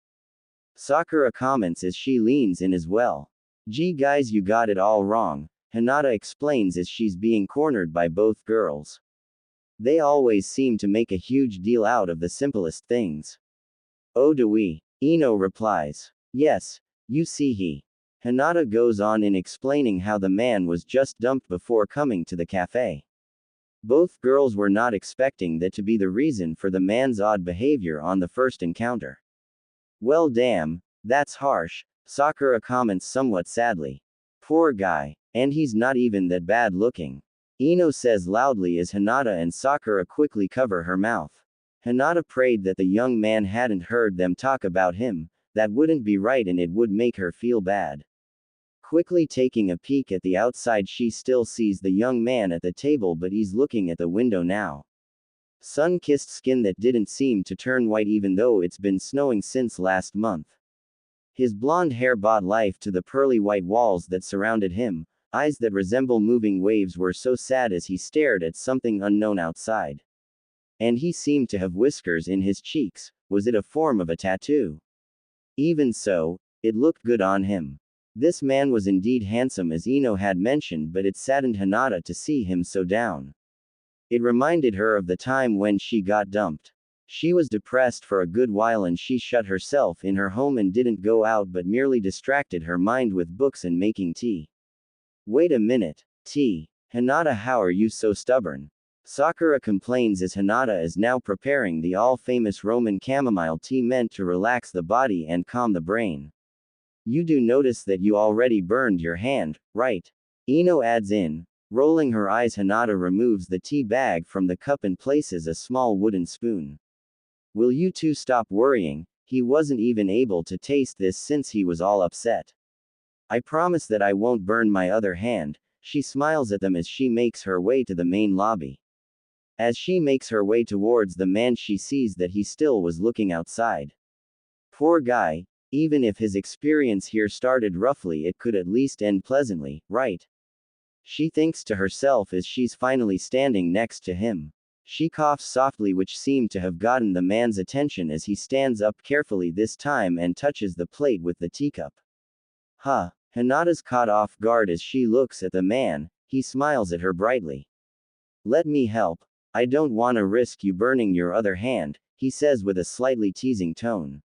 Sakura comments as she leans in as well. Gee guys, you got it all wrong, Hinata explains as she's being cornered by both girls. They always seem to make a huge deal out of the simplest things. Oh, do we? Ino replies. Yes, you see Hinata goes on in explaining how the man was just dumped before coming to the cafe. Both girls were not expecting that to be the reason for the man's odd behavior on the first encounter. Well damn, that's harsh, Sakura comments somewhat sadly. Poor guy. And he's not even that bad looking. Ino says loudly as Hinata and Sakura quickly cover her mouth. Hinata prayed that the young man hadn't heard them talk about him, that wouldn't be right and it would make her feel bad. Quickly taking a peek at the outside, she still sees the young man at the table, but he's looking at the window now. Sun-kissed skin that didn't seem to turn white even though it's been snowing since last month. His blonde hair brought life to the pearly white walls that surrounded him, eyes that resemble moving waves were so sad as he stared at something unknown outside. And he seemed to have whiskers in his cheeks, was it a form of a tattoo? Even so, it looked good on him. This man was indeed handsome as Ino had mentioned, but it saddened Hinata to see him so down. It reminded her of the time when she got dumped. She was depressed for a good while and she shut herself in her home and didn't go out but merely distracted her mind with books and making tea. Wait a minute. Tea. Hinata, how are you so stubborn? Sakura complains as Hinata is now preparing the all-famous Roman chamomile tea meant to relax the body and calm the brain. You do notice that you already burned your hand, right? Ino adds in. Rolling her eyes, Hinata removes the tea bag from the cup and places a small wooden spoon. Will you two stop worrying? He wasn't even able to taste this since he was all upset. I promise that I won't burn my other hand. She smiles at them as she makes her way to the main lobby. As she makes her way towards the man, she sees that he still was looking outside. Poor guy. Even if his experience here started roughly, it could at least end pleasantly, right? She thinks to herself as she's finally standing next to him. She coughs softly, which seemed to have gotten the man's attention as he stands up carefully this time and touches the plate with the teacup. Huh. Hinata's caught off guard as she looks at the man. He smiles at her brightly. Let me help. I don't wanna risk you burning your other hand, he says with a slightly teasing tone.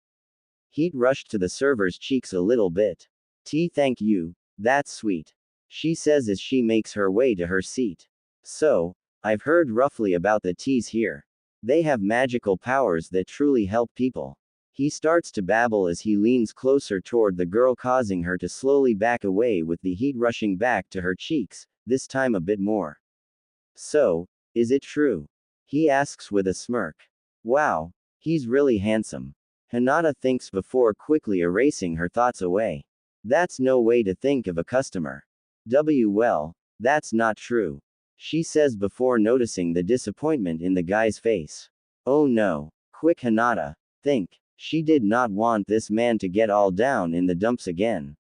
Heat rushed to the server's cheeks a little bit. Tea, thank you. That's sweet. She says as she makes her way to her seat. So, I've heard roughly about the teas here. They have magical powers that truly help people. He starts to babble as he leans closer toward the girl, causing her to slowly back away with the heat rushing back to her cheeks, this time a bit more. So, is it true? He asks with a smirk. Wow, he's really handsome. Hinata thinks before quickly erasing her thoughts away. That's no way to think of a customer. Well, that's not true. She says before noticing the disappointment in the guy's face. Oh no. Quick, Hinata. Think. She did not want this man to get all down in the dumps again.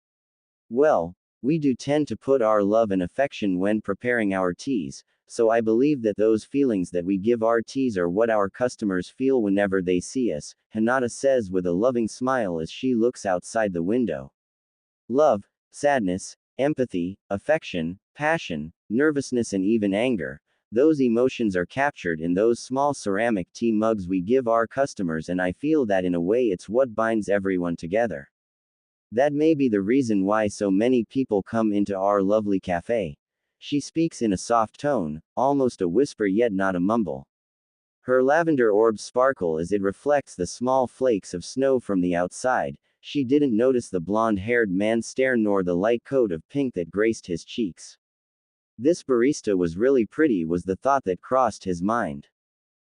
Well, we do tend to put our love and affection when preparing our teas, so I believe that those feelings that we give our teas are what our customers feel whenever they see us, Hinata says with a loving smile as she looks outside the window. Love, sadness, empathy, affection, passion, nervousness, and even anger. Those emotions are captured in those small ceramic tea mugs we give our customers, and I feel that in a way it's what binds everyone together. That may be the reason why so many people come into our lovely cafe. She speaks in a soft tone, almost a whisper yet not a mumble. Her lavender orbs sparkle as it reflects the small flakes of snow from the outside. She didn't notice the blonde-haired man's stare nor the light coat of pink that graced his cheeks. This barista was really pretty, was the thought that crossed his mind.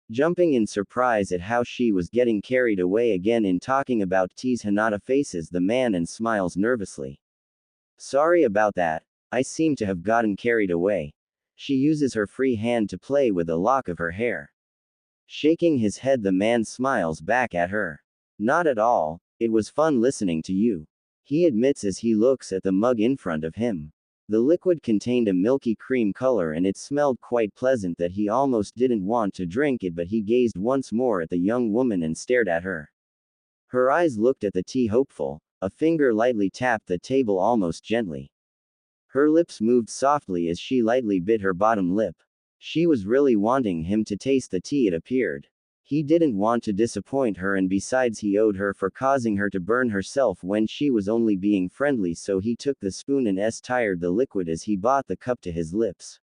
Jumping in surprise at how she was getting carried away again in talking about teas, Hinata faces the man and smiles nervously. Sorry about that. I seem to have gotten carried away. She uses her free hand to play with a lock of her hair. Shaking his head, the man smiles back at her. Not at all. It was fun listening to you. He admits as he looks at the mug in front of him. The liquid contained a milky cream color and it smelled quite pleasant that he almost didn't want to drink it, but he gazed once more at the young woman and stared at her. Her eyes looked at the tea hopeful. A finger lightly tapped the table almost gently. Her lips moved softly as she lightly bit her bottom lip. She was really wanting him to taste the tea, it appeared. He didn't want to disappoint her, and besides he owed her for causing her to burn herself when she was only being friendly, so he took the spoon and tired the liquid as he brought the cup to his lips.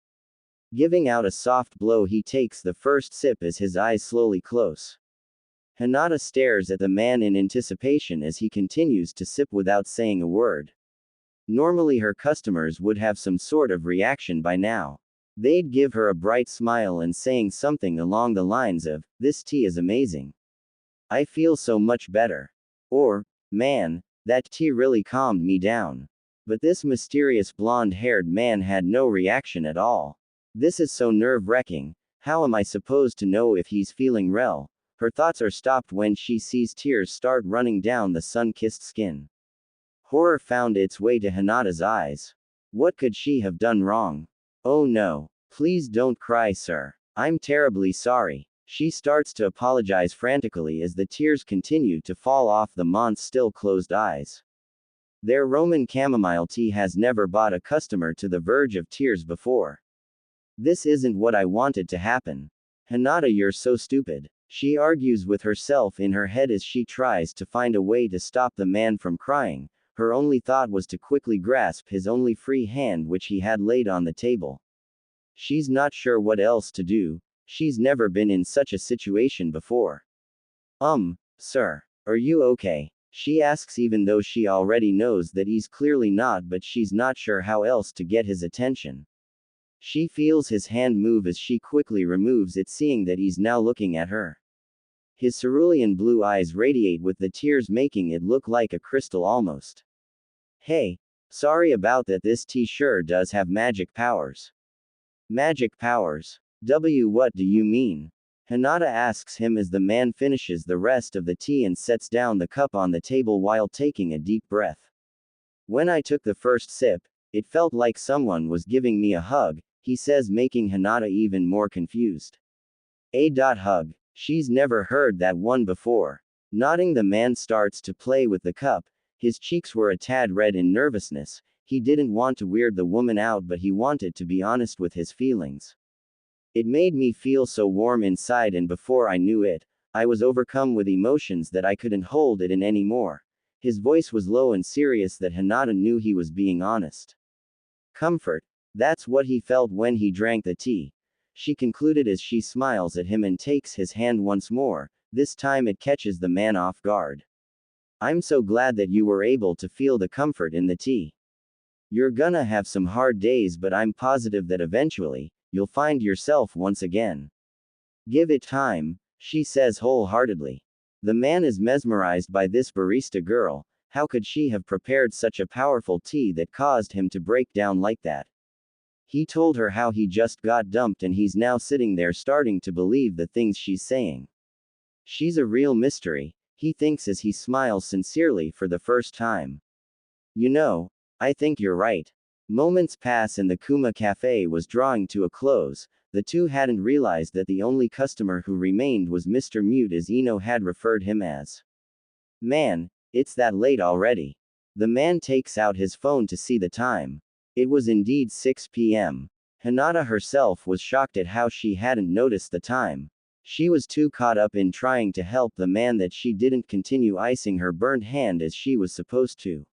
Giving out a soft blow, he takes the first sip as his eyes slowly close. Hinata stares at the man in anticipation as he continues to sip without saying a word. Normally her customers would have some sort of reaction by now. They'd give her a bright smile and saying something along the lines of, "This tea is amazing. I feel so much better." Or, "Man, that tea really calmed me down." But this mysterious blonde-haired man had no reaction at all. This is so nerve-wracking. How am I supposed to know if he's feeling well? Her thoughts are stopped when she sees tears start running down the sun-kissed skin. Horror found its way to Hinata's eyes. What could she have done wrong? "Oh no. Please don't cry, sir. I'm terribly sorry." She starts to apologize frantically as the tears continue to fall off the man's still closed eyes. Their Roman chamomile tea has never brought a customer to the verge of tears before. "This isn't what I wanted to happen. Hinata, you're so stupid," she argues with herself in her head as she tries to find a way to stop the man from crying. Her only thought was to quickly grasp his only free hand, which he had laid on the table. She's not sure what else to do. She's never been in such a situation before. Sir, are you okay?" she asks, even though she already knows that he's clearly not, but she's not sure how else to get his attention. She feels his hand move as she quickly removes it, seeing that he's now looking at her. His cerulean blue eyes radiate with the tears, making it look like a crystal almost. "Hey, sorry about that. This tea sure does have magic powers." "Magic powers? What do you mean?" Hinata asks him as the man finishes the rest of the tea and sets down the cup on the table while taking a deep breath. "When I took the first sip, it felt like someone was giving me a hug," he says, making Hinata even more confused. Hug. She's never heard that one before. Nodding, the man starts to play with the cup. His cheeks were a tad red in nervousness. He didn't want to weird the woman out, but he wanted to be honest with his feelings. "It made me feel so warm inside, and before I knew it, I was overcome with emotions that I couldn't hold it in anymore." His voice was low and serious that Hinata knew he was being honest. "Comfort. That's what he felt when he drank the tea," she concluded as she smiles at him and takes his hand once more. This time it catches the man off guard. "I'm so glad that you were able to feel the comfort in the tea. You're gonna have some hard days, but I'm positive that eventually, you'll find yourself once again. Give it time," she says wholeheartedly. The man is mesmerized by this barista girl. How could she have prepared such a powerful tea that caused him to break down like that? He told her how he just got dumped, and he's now sitting there starting to believe the things she's saying. She's a real mystery, he thinks as he smiles sincerely for the first time. "You know, I think you're right." Moments pass and the Kuma Cafe was drawing to a close. The two hadn't realized that the only customer who remained was Mr. Mute, as Ino had referred him as. "Man, it's that late already." The man takes out his phone to see the time. It was indeed 6 p.m. Hinata herself was shocked at how she hadn't noticed the time. She was too caught up in trying to help the man that she didn't continue icing her burnt hand as she was supposed to.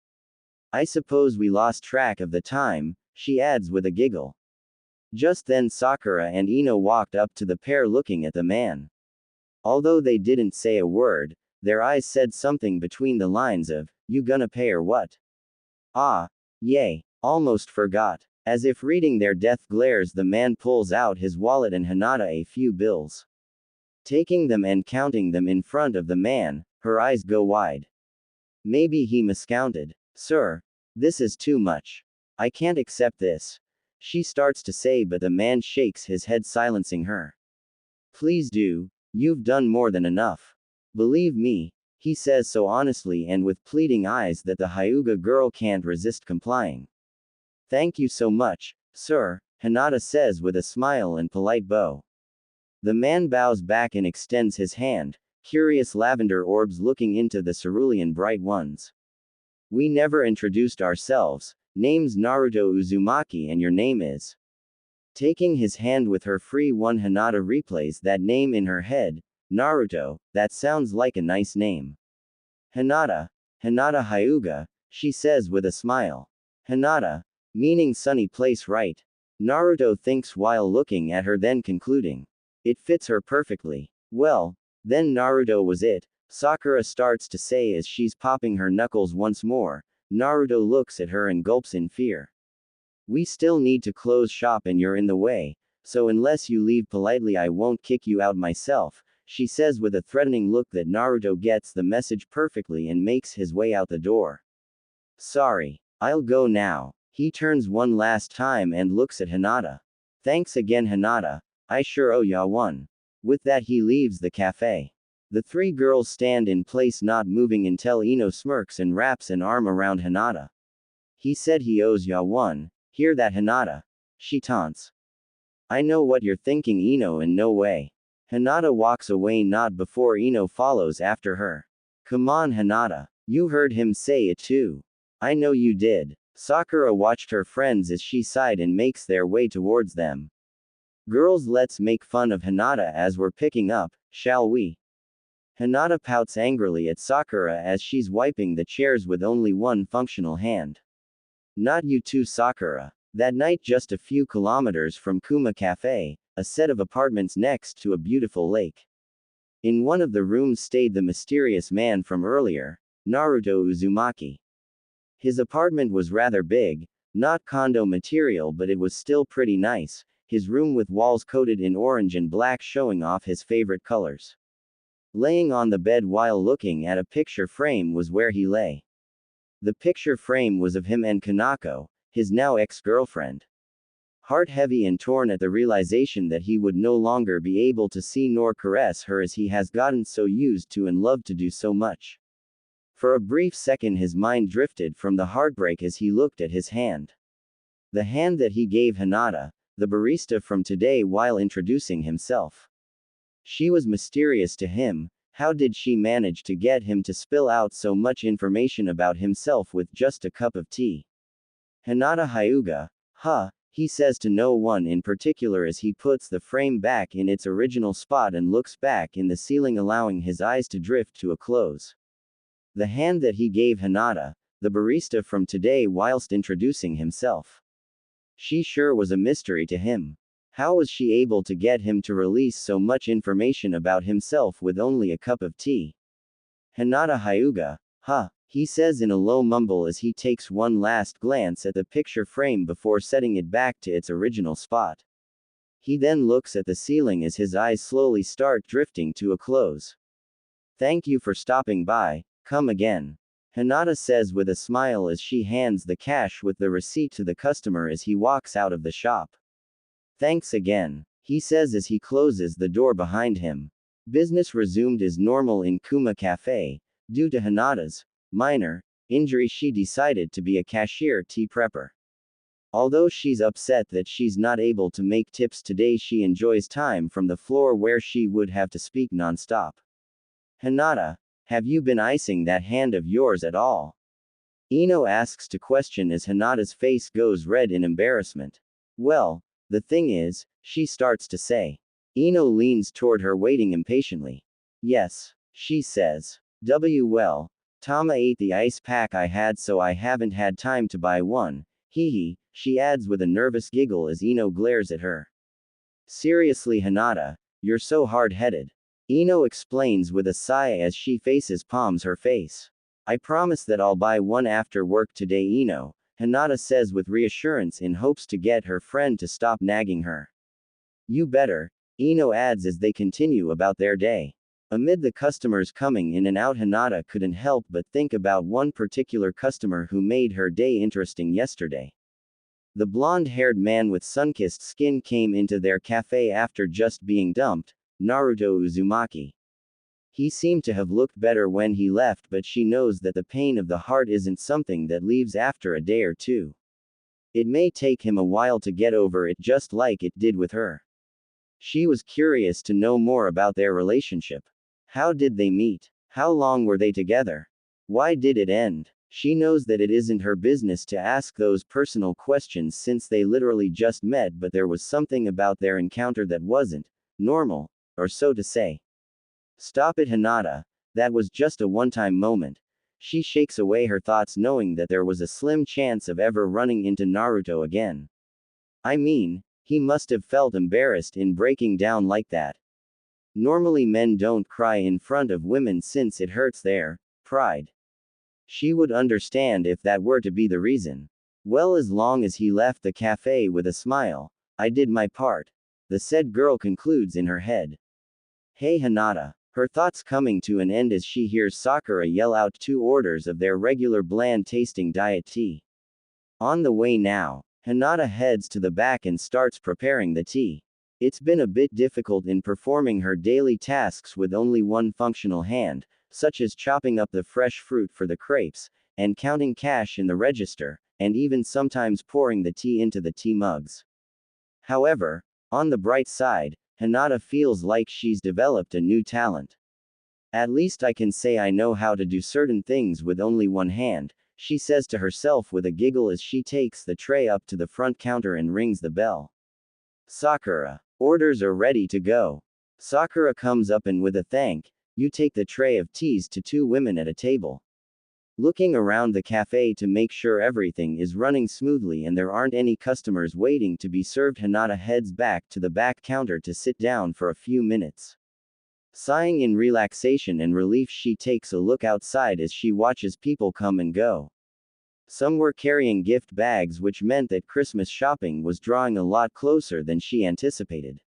"I suppose we lost track of the time," she adds with a giggle. Just then Sakura and Ino walked up to the pair, looking at the man. Although they didn't say a word, their eyes said something between the lines of, "You gonna pay or what?" "Ah, yay, almost forgot." As if reading their death glares, the man pulls out his wallet and Hinata a few bills. Taking them and counting them in front of the man, her eyes go wide. Maybe he miscounted. "Sir, this is too much. I can't accept this." she starts to say, but the man shakes his head, silencing her. Please do, you've done more than enough. Believe me, he says so honestly and with pleading eyes that the Hyuga girl can't resist complying. Thank you so much, sir, Hinata says with a smile and polite bow. The man bows back and extends his hand, curious lavender orbs looking into the cerulean bright ones. We never introduced ourselves. Name's Naruto Uzumaki and your name is. Taking his hand with her free one, Hinata replays that name in her head. Naruto, that sounds like a nice name. Hinata Hyuga, she says with a smile. Hinata, meaning sunny place, right? Naruto thinks while looking at her, then concluding. It fits her perfectly. Well, then Naruto was it, Sakura starts to say as she's popping her knuckles once more. Naruto looks at her and gulps in fear. We still need to close shop and you're in the way, so unless you leave politely I won't kick you out myself, she says with a threatening look that Naruto gets the message perfectly and makes his way out the door. Sorry, I'll go now. He turns one last time and looks at Hinata. Thanks again, Hinata, I sure owe ya one. With that he leaves the cafe. The three girls stand in place not moving until Ino smirks and wraps an arm around Hinata. He said he owes ya one. Hear that, Hinata? She taunts. I know what you're thinking, Ino, in no way. Hinata walks away not before Ino follows after her. Come on, Hinata. You heard him say it too. I know you did. Sakura watched her friends as she sighed and makes their way towards them. Girls, let's make fun of Hinata as we're picking up, shall we? Hinata pouts angrily at Sakura as she's wiping the chairs with only one functional hand. Not you too, Sakura. That night, just a few kilometers from Kuma Cafe, a set of apartments next to a beautiful lake. In one of the rooms stayed the mysterious man from earlier, Naruto Uzumaki. His apartment was rather big, not condo material, but it was still pretty nice, his room with walls coated in orange and black showing off his favorite colors. Laying on the bed while looking at a picture frame was where he lay. The picture frame was of him and Kanako, his now ex-girlfriend. Heart heavy and torn at the realization that he would no longer be able to see nor caress her as he has gotten so used to and loved to do so much. For a brief second his mind drifted from the heartbreak as he looked at his hand. The hand that he gave Hinata, the barista from today, while introducing himself. She was mysterious to him. How did she manage to get him to spill out so much information about himself with just a cup of tea? Hinata Hyuga, he says to no one in particular as he puts the frame back in its original spot and looks back in the ceiling, allowing his eyes to drift to a close. The hand that he gave Hinata, the barista from today, whilst introducing himself. She sure was a mystery to him. How was she able to get him to release so much information about himself with only a cup of tea? Hinata Hyuga, he says in a low mumble as he takes one last glance at the picture frame before setting it back to its original spot. He then looks at the ceiling as his eyes slowly start drifting to a close. Thank you for stopping by, come again. Hinata says with a smile as she hands the cash with the receipt to the customer as he walks out of the shop. Thanks again, he says as he closes the door behind him. Business resumed as normal in Kuma Cafe. Due to Hinata's minor injury, she decided to be a cashier tea prepper. Although she's upset that she's not able to make tips today, she enjoys time from the floor where she would have to speak non-stop. Hinata, have you been icing that hand of yours at all? Ino asks to question as Hinata's face goes red in embarrassment. Well, the thing is, she starts to say. Ino leans toward her, waiting impatiently. Yes, she says. Well, Tama ate the ice pack I had, so I haven't had time to buy one. Hee, she adds with a nervous giggle as Ino glares at her. Seriously, Hinata, you're so hard-headed. Ino explains with a sigh as she palms her face. I promise that I'll buy one after work today, Ino, Hinata says with reassurance in hopes to get her friend to stop nagging her. You better, Ino adds as they continue about their day. Amid the customers coming in and out, Hinata couldn't help but think about one particular customer who made her day interesting yesterday. The blonde-haired man with sun-kissed skin came into their cafe after just being dumped, Naruto Uzumaki. He seemed to have looked better when he left, but she knows that the pain of the heart isn't something that leaves after a day or two. It may take him a while to get over it, just like it did with her. She was curious to know more about their relationship. How did they meet? How long were they together? Why did it end? She knows that it isn't her business to ask those personal questions since they literally just met, but there was something about their encounter that wasn't normal, or so to say. Stop it, Hinata. That was just a one-time moment. She shakes away her thoughts, knowing that there was a slim chance of ever running into Naruto again. I mean, he must have felt embarrassed in breaking down like that. Normally men don't cry in front of women since it hurts their pride. She would understand if that were to be the reason. Well, as long as he left the cafe with a smile, I did my part. The said girl concludes in her head. Hey Hinata. Her thoughts coming to an end as she hears Sakura yell out 2 orders of their regular bland-tasting diet tea. On the way now, Hinata heads to the back and starts preparing the tea. It's been a bit difficult in performing her daily tasks with only one functional hand, such as chopping up the fresh fruit for the crepes, and counting cash in the register, and even sometimes pouring the tea into the tea mugs. However, on the bright side, Hinata feels like she's developed a new talent. At least I can say I know how to do certain things with only one hand, she says to herself with a giggle as she takes the tray up to the front counter and rings the bell. Sakura. Orders are ready to go. Sakura comes up and with a thank you take the tray of teas to 2 women at a table. Looking around the cafe to make sure everything is running smoothly and there aren't any customers waiting to be served, Hinata heads back to the back counter to sit down for a few minutes. Sighing in relaxation and relief, she takes a look outside as she watches people come and go. Some were carrying gift bags, which meant that Christmas shopping was drawing a lot closer than she anticipated.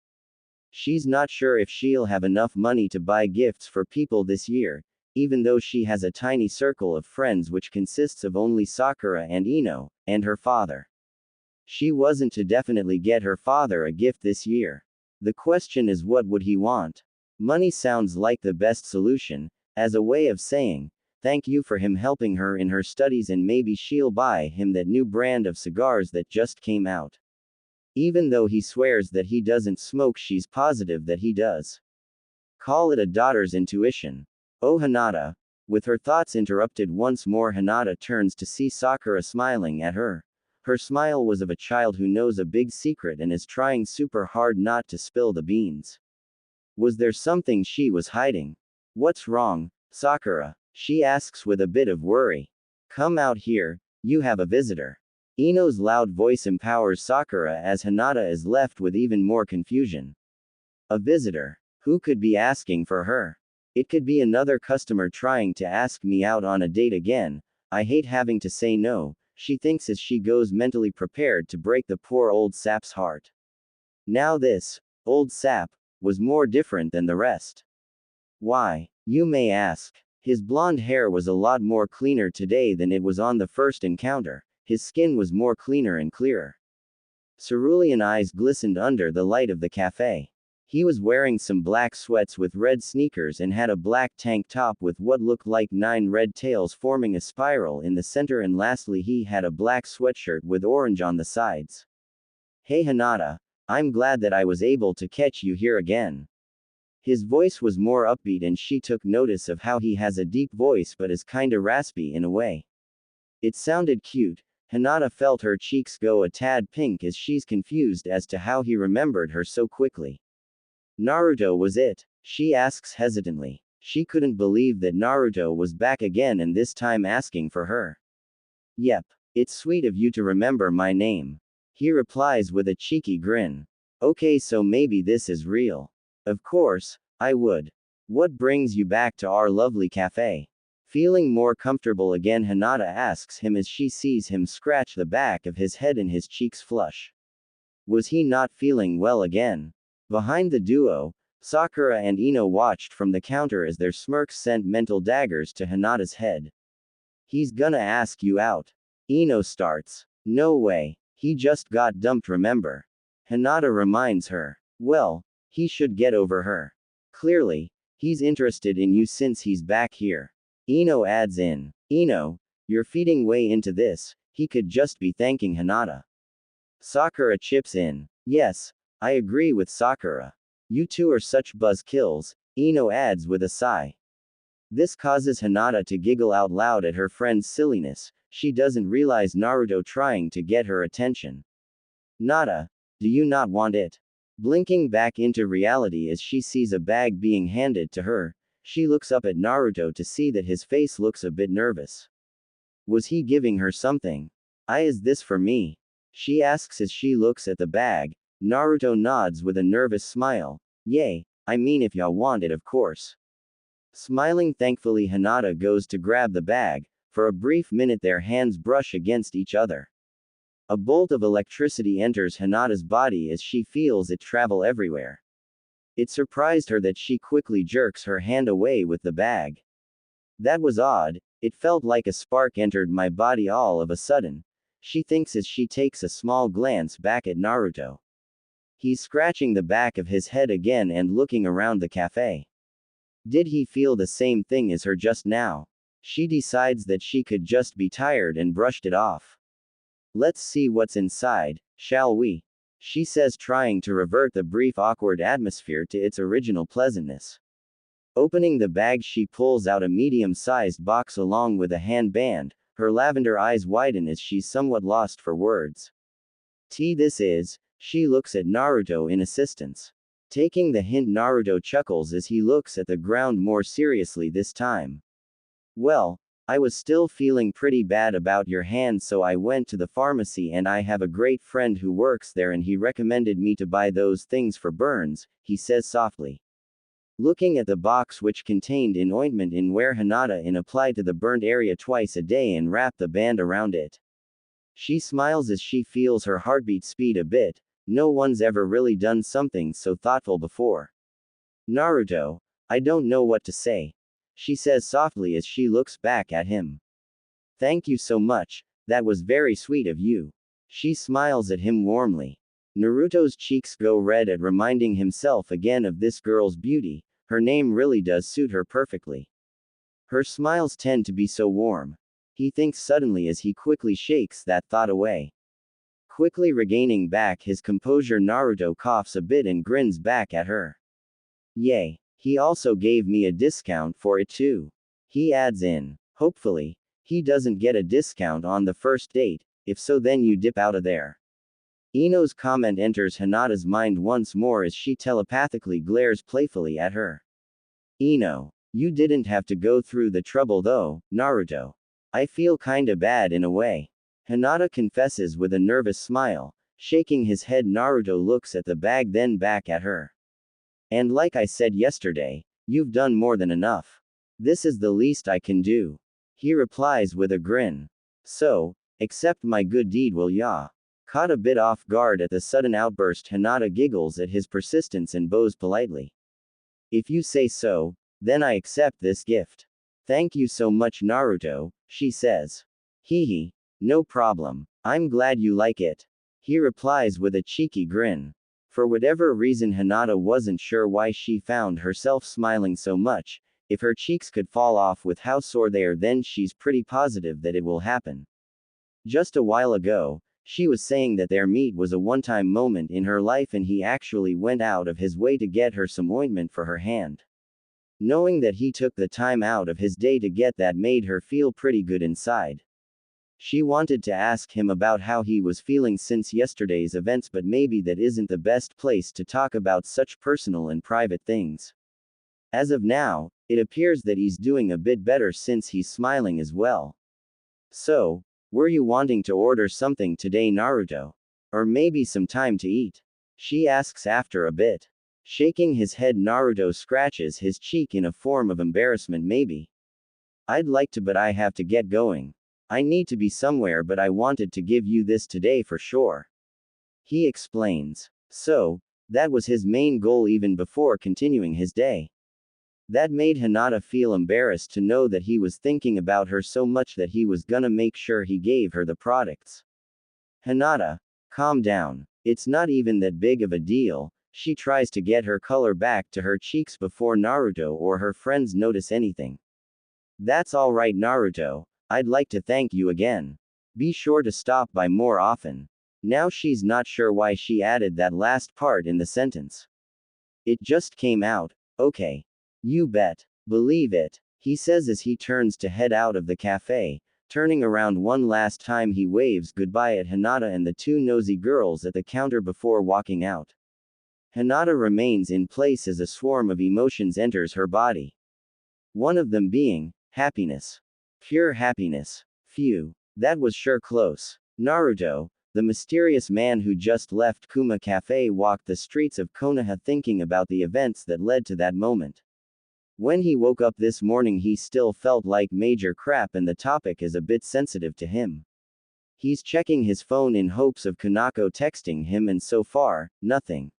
She's not sure if she'll have enough money to buy gifts for people this year, even though she has a tiny circle of friends which consists of only Sakura and Ino, and her father. She wasn't to definitely get her father a gift this year. The question is, what would he want? Money sounds like the best solution, as a way of saying, thank you for him helping her in her studies, and maybe she'll buy him that new brand of cigars that just came out. Even though he swears that he doesn't smoke, she's positive that he does. Call it a daughter's intuition. Oh Hinata. With her thoughts interrupted once more, Hinata turns to see Sakura smiling at her. Her smile was of a child who knows a big secret and is trying super hard not to spill the beans. Was there something she was hiding? What's wrong, Sakura? She asks with a bit of worry. Come out here, you have a visitor. Ino's loud voice empowers Sakura as Hinata is left with even more confusion. A visitor? Who could be asking for her? It could be another customer trying to ask me out on a date again. I hate having to say no, she thinks as she goes mentally prepared to break the poor old sap's heart. Now this, old sap, was more different than the rest. Why, you may ask. His blonde hair was a lot more cleaner today than it was on the first encounter. His skin was more cleaner and clearer. Cerulean eyes glistened under the light of the cafe. He was wearing some black sweats with red sneakers and had a black tank top with what looked like 9 red tails forming a spiral in the center, and lastly he had a black sweatshirt with orange on the sides. Hey Hinata, I'm glad that I was able to catch you here again. His voice was more upbeat and she took notice of how he has a deep voice but is kinda raspy in a way. It sounded cute. Hinata felt her cheeks go a tad pink as she's confused as to how he remembered her so quickly. Naruto was it? She asks hesitantly. She couldn't believe that Naruto was back again and this time asking for her. Yep. It's sweet of you to remember my name. He replies with a cheeky grin. Okay, so maybe this is real. Of course, I would. What brings you back to our lovely cafe? Feeling more comfortable again, Hinata asks him as she sees him scratch the back of his head and his cheeks flush. Was he not feeling well again? Behind the duo, Sakura and Ino watched from the counter as their smirks sent mental daggers to Hinata's head. He's gonna ask you out. Ino starts. No way. He just got dumped, remember? Hinata reminds her. Well, he should get over her. Clearly, he's interested in you since he's back here. Ino adds in. Ino, you're feeding way into this, he could just be thanking Hinata. Sakura chips in. Yes, I agree with Sakura. You two are such buzzkills, Ino adds with a sigh. This causes Hinata to giggle out loud at her friend's silliness. She doesn't realize Naruto trying to get her attention. Nada, do you not want it? Blinking back into reality as she sees a bag being handed to her, she looks up at Naruto to see that his face looks a bit nervous. Was he giving her something? Is this for me? She asks as she looks at the bag. Naruto nods with a nervous smile. Yay, I mean if y'all want it, of course. Smiling thankfully, Hinata goes to grab the bag. For a brief minute their hands brush against each other. A bolt of electricity enters Hinata's body as she feels it travel everywhere. It surprised her that she quickly jerks her hand away with the bag. That was odd, it felt like a spark entered my body all of a sudden, she thinks as she takes a small glance back at Naruto. He's scratching the back of his head again and looking around the cafe. Did he feel the same thing as her just now? She decides that she could just be tired and brushed it off. Let's see what's inside, shall we? She says, trying to revert the brief awkward atmosphere to its original pleasantness. Opening the bag, she pulls out a medium-sized box along with a handband. Her lavender eyes widen as she's somewhat lost for words. This is, she looks at Naruto in assistance. Taking the hint, Naruto chuckles as he looks at the ground more seriously this time. Well, I was still feeling pretty bad about your hand, so I went to the pharmacy and I have a great friend who works there and he recommended me to buy those things for burns, he says softly. Looking at the box which contained an ointment in where Hinata applied to the burned area twice a day and wrapped the band around it. She smiles as she feels her heartbeat speed a bit. No one's ever really done something so thoughtful before. Naruto, I don't know what to say, she says softly as she looks back at him. Thank you so much, that was very sweet of you. She smiles at him warmly. Naruto's cheeks go red at reminding himself again of this girl's beauty. Her name really does suit her perfectly. Her smiles tend to be so warm. He thinks suddenly as he quickly shakes that thought away. Quickly regaining back his composure, Naruto coughs a bit and grins back at her. Yay. He also gave me a discount for it too. He adds in. Hopefully, he doesn't get a discount on the first date, if so then you dip out of there. Ino's comment enters Hinata's mind once more as she telepathically glares playfully at her. Ino, you didn't have to go through the trouble though, Naruto. I feel kinda bad in a way. Hinata confesses with a nervous smile. Shaking his head, Naruto looks at the bag then back at her. And like I said yesterday, you've done more than enough. This is the least I can do. He replies with a grin. So, accept my good deed, will ya? Caught a bit off guard at the sudden outburst, Hinata giggles at his persistence and bows politely. If you say so, then I accept this gift. Thank you so much, Naruto, she says. Hee, no problem. I'm glad you like it. He replies with a cheeky grin. For whatever reason, Hinata wasn't sure why she found herself smiling so much. If her cheeks could fall off with how sore they are, then she's pretty positive that it will happen. Just a while ago, she was saying that their meet was a one-time moment in her life and he actually went out of his way to get her some ointment for her hand. Knowing that he took the time out of his day to get that made her feel pretty good inside. She wanted to ask him about how he was feeling since yesterday's events, but maybe that isn't the best place to talk about such personal and private things. As of now, it appears that he's doing a bit better since he's smiling as well. So, were you wanting to order something today, Naruto? Or maybe some time to eat? She asks after a bit. Shaking his head, Naruto scratches his cheek in a form of embarrassment. Maybe. I'd like to, but I have to get going. I need to be somewhere, but I wanted to give you this today for sure. He explains. So, that was his main goal even before continuing his day. That made Hinata feel embarrassed to know that he was thinking about her so much that he was gonna make sure he gave her the products. Hinata, Calm down. It's not even that big of a deal. She tries to get her color back to her cheeks before Naruto or her friends notice anything. That's alright, Naruto. I'd like to thank you again. Be sure to stop by more often. Now she's not sure why she added that last part in the sentence. It just came out. Okay. You bet. Believe it. He says as he turns to head out of the cafe. Turning around one last time, he waves goodbye at Hinata and the two nosy girls at the counter before walking out. Hinata remains in place as a swarm of emotions enters her body. One of them being happiness. Pure happiness. Phew. That was sure close. Naruto, the mysterious man who just left Kuma Cafe, walked the streets of Konoha thinking about the events that led to that moment. When he woke up this morning, he still felt like major crap and the topic is a bit sensitive to him. He's checking his phone in hopes of Kanako texting him, and so far, nothing.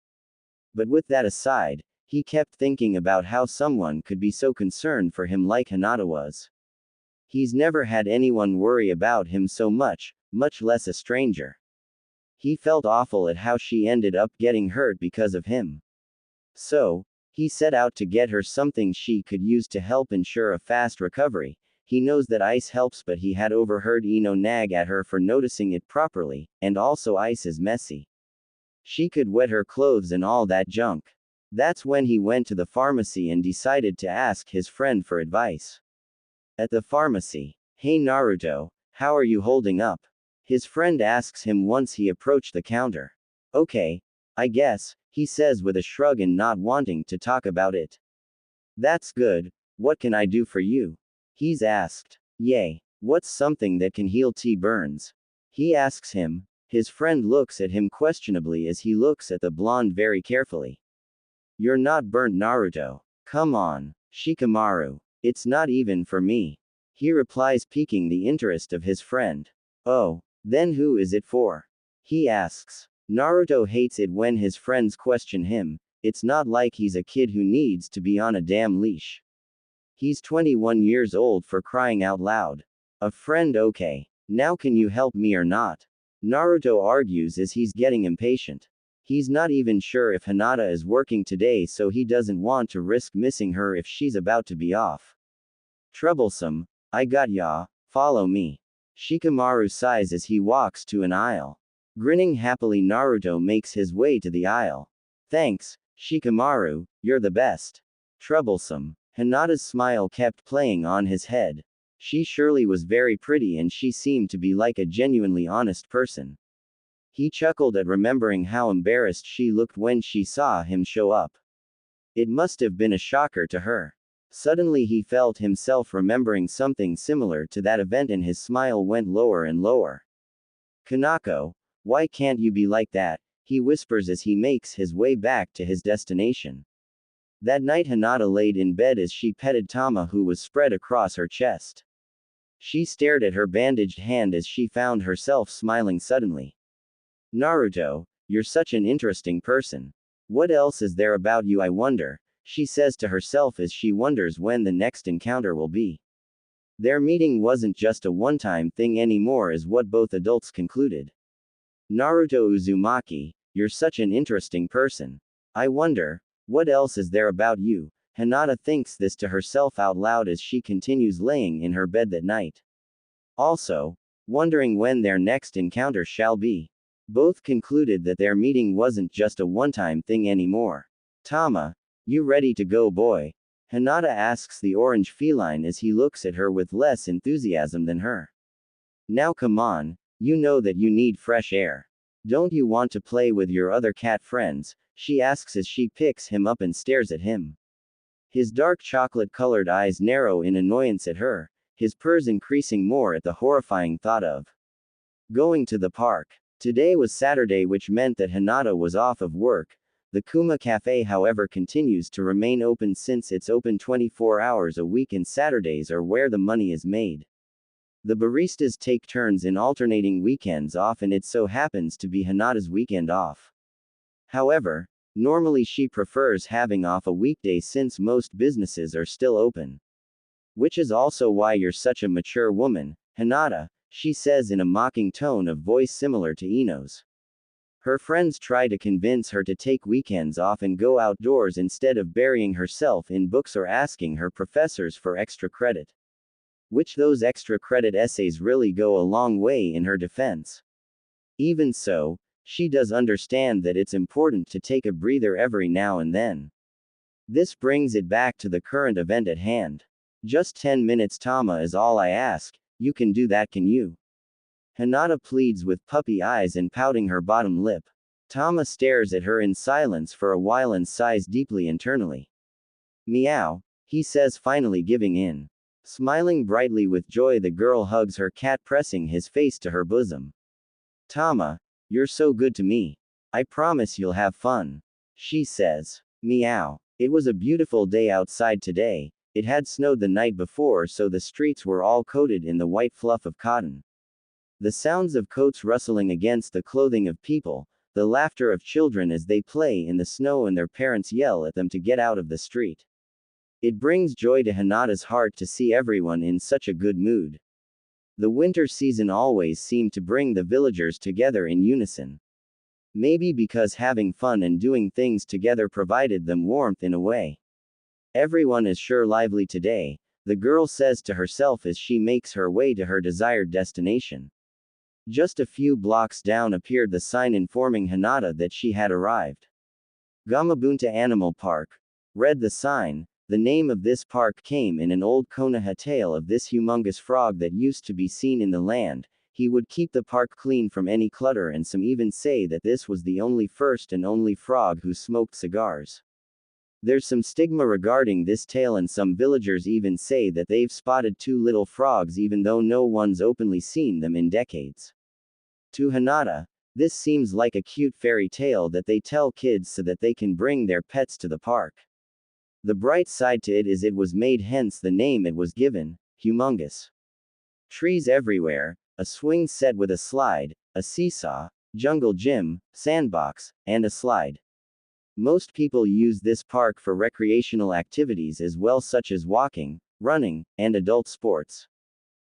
But with that aside, he kept thinking about how someone could be so concerned for him like Hinata was. He's never had anyone worry about him so much less a stranger. He felt awful at how she ended up getting hurt because of him. So, he set out to get her something she could use to help ensure a fast recovery. He knows that ice helps, but he had overheard Ino nag at her for noticing it properly, and also ice is messy. She could wet her clothes and all that junk. That's when he went to the pharmacy and decided to ask his friend for advice. At the pharmacy. Hey Naruto, how are you holding up? His friend asks him once he approached the counter. Okay, I guess, he says with a shrug and not wanting to talk about it. That's good. What can I do for you? He's asked. Yay. What's something that can heal burns? He asks him. His friend looks at him questionably as he looks at the blonde very carefully. You're not burnt, Naruto. Come on, Shikamaru. It's not even for me. He replies, piquing the interest of his friend. Oh, then who is it for? He asks. Naruto hates it when his friends question him. It's not like he's a kid who needs to be on a damn leash. He's 21 years old, for crying out loud. A friend, okay. Now can you help me or not? Naruto argues as he's getting impatient. He's not even sure if Hinata is working today, so he doesn't want to risk missing her if she's about to be off. Troublesome. I got ya. Follow me. Shikamaru sighs as he walks to an aisle. Grinning happily, Naruto makes his way to the aisle. Thanks, Shikamaru, you're the best. Troublesome. Hinata's smile kept playing on his head. She surely was very pretty and she seemed to be like a genuinely honest person. He chuckled at remembering how embarrassed she looked when she saw him show up. It must have been a shocker to her. Suddenly he felt himself remembering something similar to that event and his smile went lower and lower. Kanako, why can't you be like that? He whispers as he makes his way back to his destination. That night Hinata laid in bed as she petted Tama, who was spread across her chest. She stared at her bandaged hand as she found herself smiling suddenly. Naruto, you're such an interesting person. What else is there about you, I wonder? She says to herself as she wonders when the next encounter will be. Their meeting wasn't just a one-time thing anymore, is what both adults concluded. Naruto Uzumaki, you're such an interesting person. I wonder, what else is there about you? Hinata thinks this to herself out loud as she continues laying in her bed that night. Also, wondering when their next encounter shall be. Both concluded that their meeting wasn't just a one-time thing anymore. Tama, you ready to go, boy? Hinata asks the orange feline as he looks at her with less enthusiasm than her. Now come on, you know that you need fresh air. Don't you want to play with your other cat friends? She asks as she picks him up and stares at him. His dark chocolate-colored eyes narrow in annoyance at her, his purrs increasing more at the horrifying thought of going to the park. Today was Saturday, which meant that Hinata was off of work. The Kuma Cafe, however, continues to remain open since it's open 24 hours a week and Saturdays are where the money is made. The baristas take turns in alternating weekends off, and it so happens to be Hinata's weekend off. However, normally she prefers having off a weekday since most businesses are still open. Which is also why you're such a mature woman, Hinata, she says in a mocking tone of voice similar to Ino's. Her friends try to convince her to take weekends off and go outdoors instead of burying herself in books or asking her professors for extra credit. Which those extra credit essays really go a long way in her defense. Even so, she does understand that it's important to take a breather every now and then. This brings it back to the current event at hand. Just 10 minutes, Tama, is all I ask. You can do that, can you? Hinata pleads with puppy eyes and pouting her bottom lip. Tama stares at her in silence for a while and sighs deeply internally. Meow, he says, finally giving in. Smiling brightly with joy, the girl hugs her cat, pressing his face to her bosom. Tama, you're so good to me. I promise you'll have fun. She says. Meow. It was a beautiful day outside today. It had snowed the night before, so the streets were all coated in the white fluff of cotton. The sounds of coats rustling against the clothing of people, the laughter of children as they play in the snow and their parents yell at them to get out of the street. It brings joy to Hinata's heart to see everyone in such a good mood. The winter season always seemed to bring the villagers together in unison. Maybe because having fun and doing things together provided them warmth in a way. Everyone is sure lively today, the girl says to herself as she makes her way to her desired destination. Just a few blocks down appeared the sign informing Hinata that she had arrived. Gamabunta Animal Park. Read the sign. The name of this park came in an old Konoha tale of this humongous frog that used to be seen in the land. He would keep the park clean from any clutter, and some even say that this was the first and only frog who smoked cigars. There's some stigma regarding this tale, and some villagers even say that they've spotted two little frogs even though no one's openly seen them in decades. To Hinata, this seems like a cute fairy tale that they tell kids so that they can bring their pets to the park. The bright side to it is it was made, hence the name it was given, humongous. Trees everywhere, a swing set with a slide, a seesaw, jungle gym, sandbox, and a slide. Most people use this park for recreational activities as well, such as walking, running, and adult sports.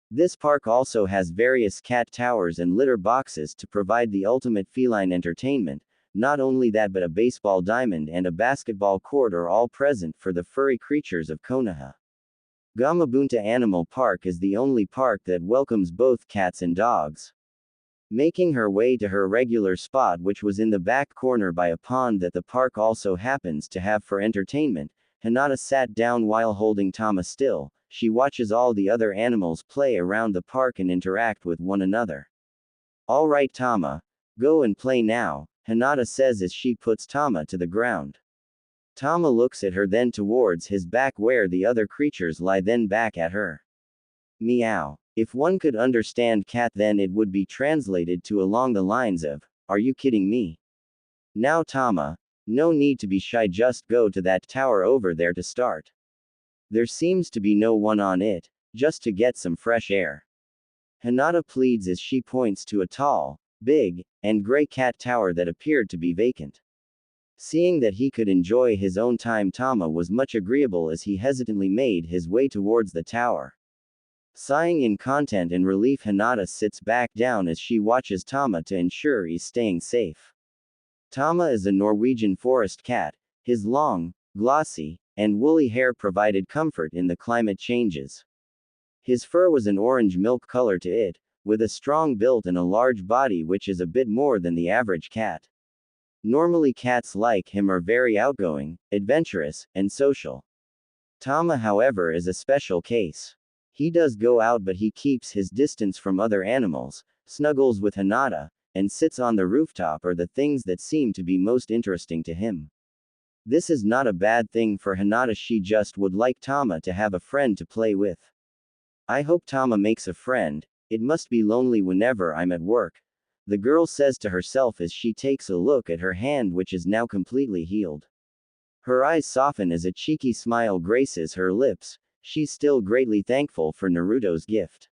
This park also has various cat towers and litter boxes to provide the ultimate feline entertainment. Not only that, but a baseball diamond and a basketball court are all present for the furry creatures of Konoha. Gamabunta Animal Park is the only park that welcomes both cats and dogs. Making her way to her regular spot, which was in the back corner by a pond that the park also happens to have for entertainment, Hinata sat down while holding Tama still. She watches all the other animals play around the park and interact with one another. All right, Tama, go and play now, Hinata says as she puts Tama to the ground. Tama looks at her, then towards his back where the other creatures lie, then back at her. Meow. If one could understand cat, then it would be translated to along the lines of, "Are you kidding me? Now Tama, no need to be shy, just go to that tower over there to start. There seems to be no one on it, just to get some fresh air." Hinata pleads as she points to a tall, big, and gray cat tower that appeared to be vacant. Seeing that he could enjoy his own time, Tama was much agreeable as he hesitantly made his way towards the tower. Sighing in content and relief, Hinata sits back down as she watches Tama to ensure he's staying safe. Tama is a Norwegian forest cat. His long, glossy, and woolly hair provided comfort in the climate changes. His fur was an orange milk color to it, with a strong build and a large body, which is a bit more than the average cat. Normally cats like him are very outgoing, adventurous, and social. Tama, however, is a special case. He does go out, but he keeps his distance from other animals, snuggles with Hinata, and sits on the rooftop are the things that seem to be most interesting to him. This is not a bad thing for Hinata, she just would like Tama to have a friend to play with. I hope Tama makes a friend, it must be lonely whenever I'm at work, the girl says to herself as she takes a look at her hand, which is now completely healed. Her eyes soften as a cheeky smile graces her lips. She's still greatly thankful for Naruto's gift.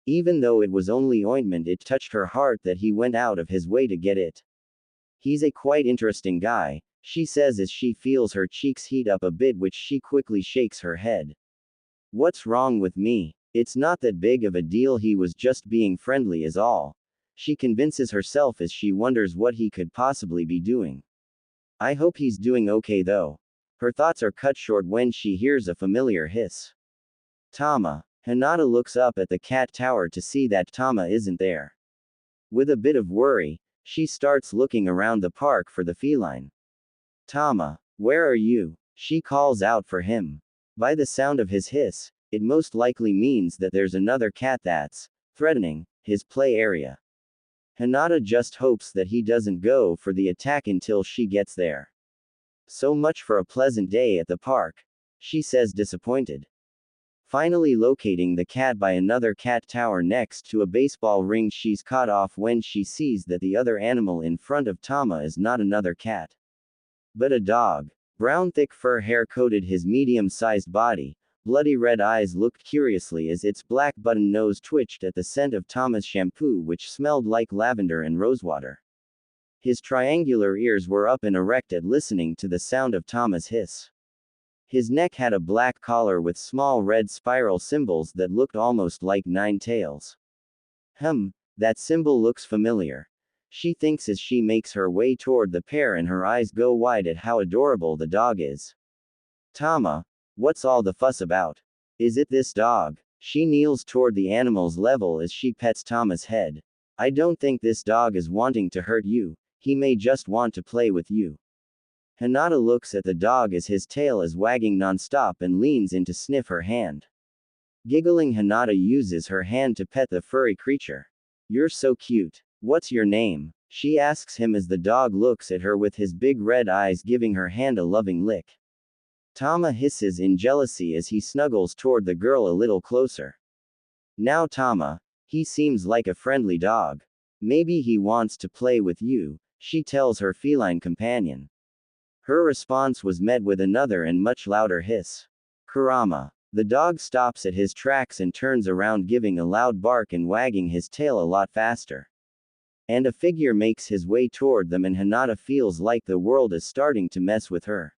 Even though it was only ointment, it touched her heart that he went out of his way to get it. He's a quite interesting guy, she says as she feels her cheeks heat up a bit, which she quickly shakes her head. What's wrong with me? It's not that big of a deal, he was just being friendly is all. she convinces herself as she wonders what he could possibly be doing. I hope he's doing okay though. Her thoughts are cut short when she hears a familiar hiss. Tama. Hinata looks up at the cat tower to see that Tama isn't there. With a bit of worry, she starts looking around the park for the feline. Tama, where are you? She calls out for him. By the sound of his hiss, it most likely means that there's another cat that's threatening his play area. Hinata just hopes that he doesn't go for the attack until she gets there. So much for a pleasant day at the park, she says disappointed. Finally locating the cat by another cat tower next to a baseball ring, she's caught off when she sees that the other animal in front of Tama is not another cat, but a dog. Brown thick fur hair coated his medium-sized body, bloody red eyes looked curiously as its black button nose twitched at the scent of Tama's shampoo, which smelled like lavender and rosewater. His triangular ears were up and erect at listening to the sound of Tama's hiss. His neck had a black collar with small red spiral symbols that looked almost like 9 tails. That symbol looks familiar, she thinks as she makes her way toward the pair, and her eyes go wide at how adorable the dog is. Tama, what's all the fuss about? Is it this dog? She kneels toward the animal's level as she pets Tama's head. I don't think this dog is wanting to hurt you, he may just want to play with you. Hinata looks at the dog as his tail is wagging nonstop and leans in to sniff her hand. Giggling, Hinata uses her hand to pet the furry creature. You're so cute. What's your name? She asks him as the dog looks at her with his big red eyes, giving her hand a loving lick. Tama hisses in jealousy as he snuggles toward the girl a little closer. Now Tama, he seems like a friendly dog. Maybe he wants to play with you, she tells her feline companion. Her response was met with another and much louder hiss. Kurama. The dog stops at his tracks and turns around, giving a loud bark and wagging his tail a lot faster. And a figure makes his way toward them, and Hinata feels like the world is starting to mess with her.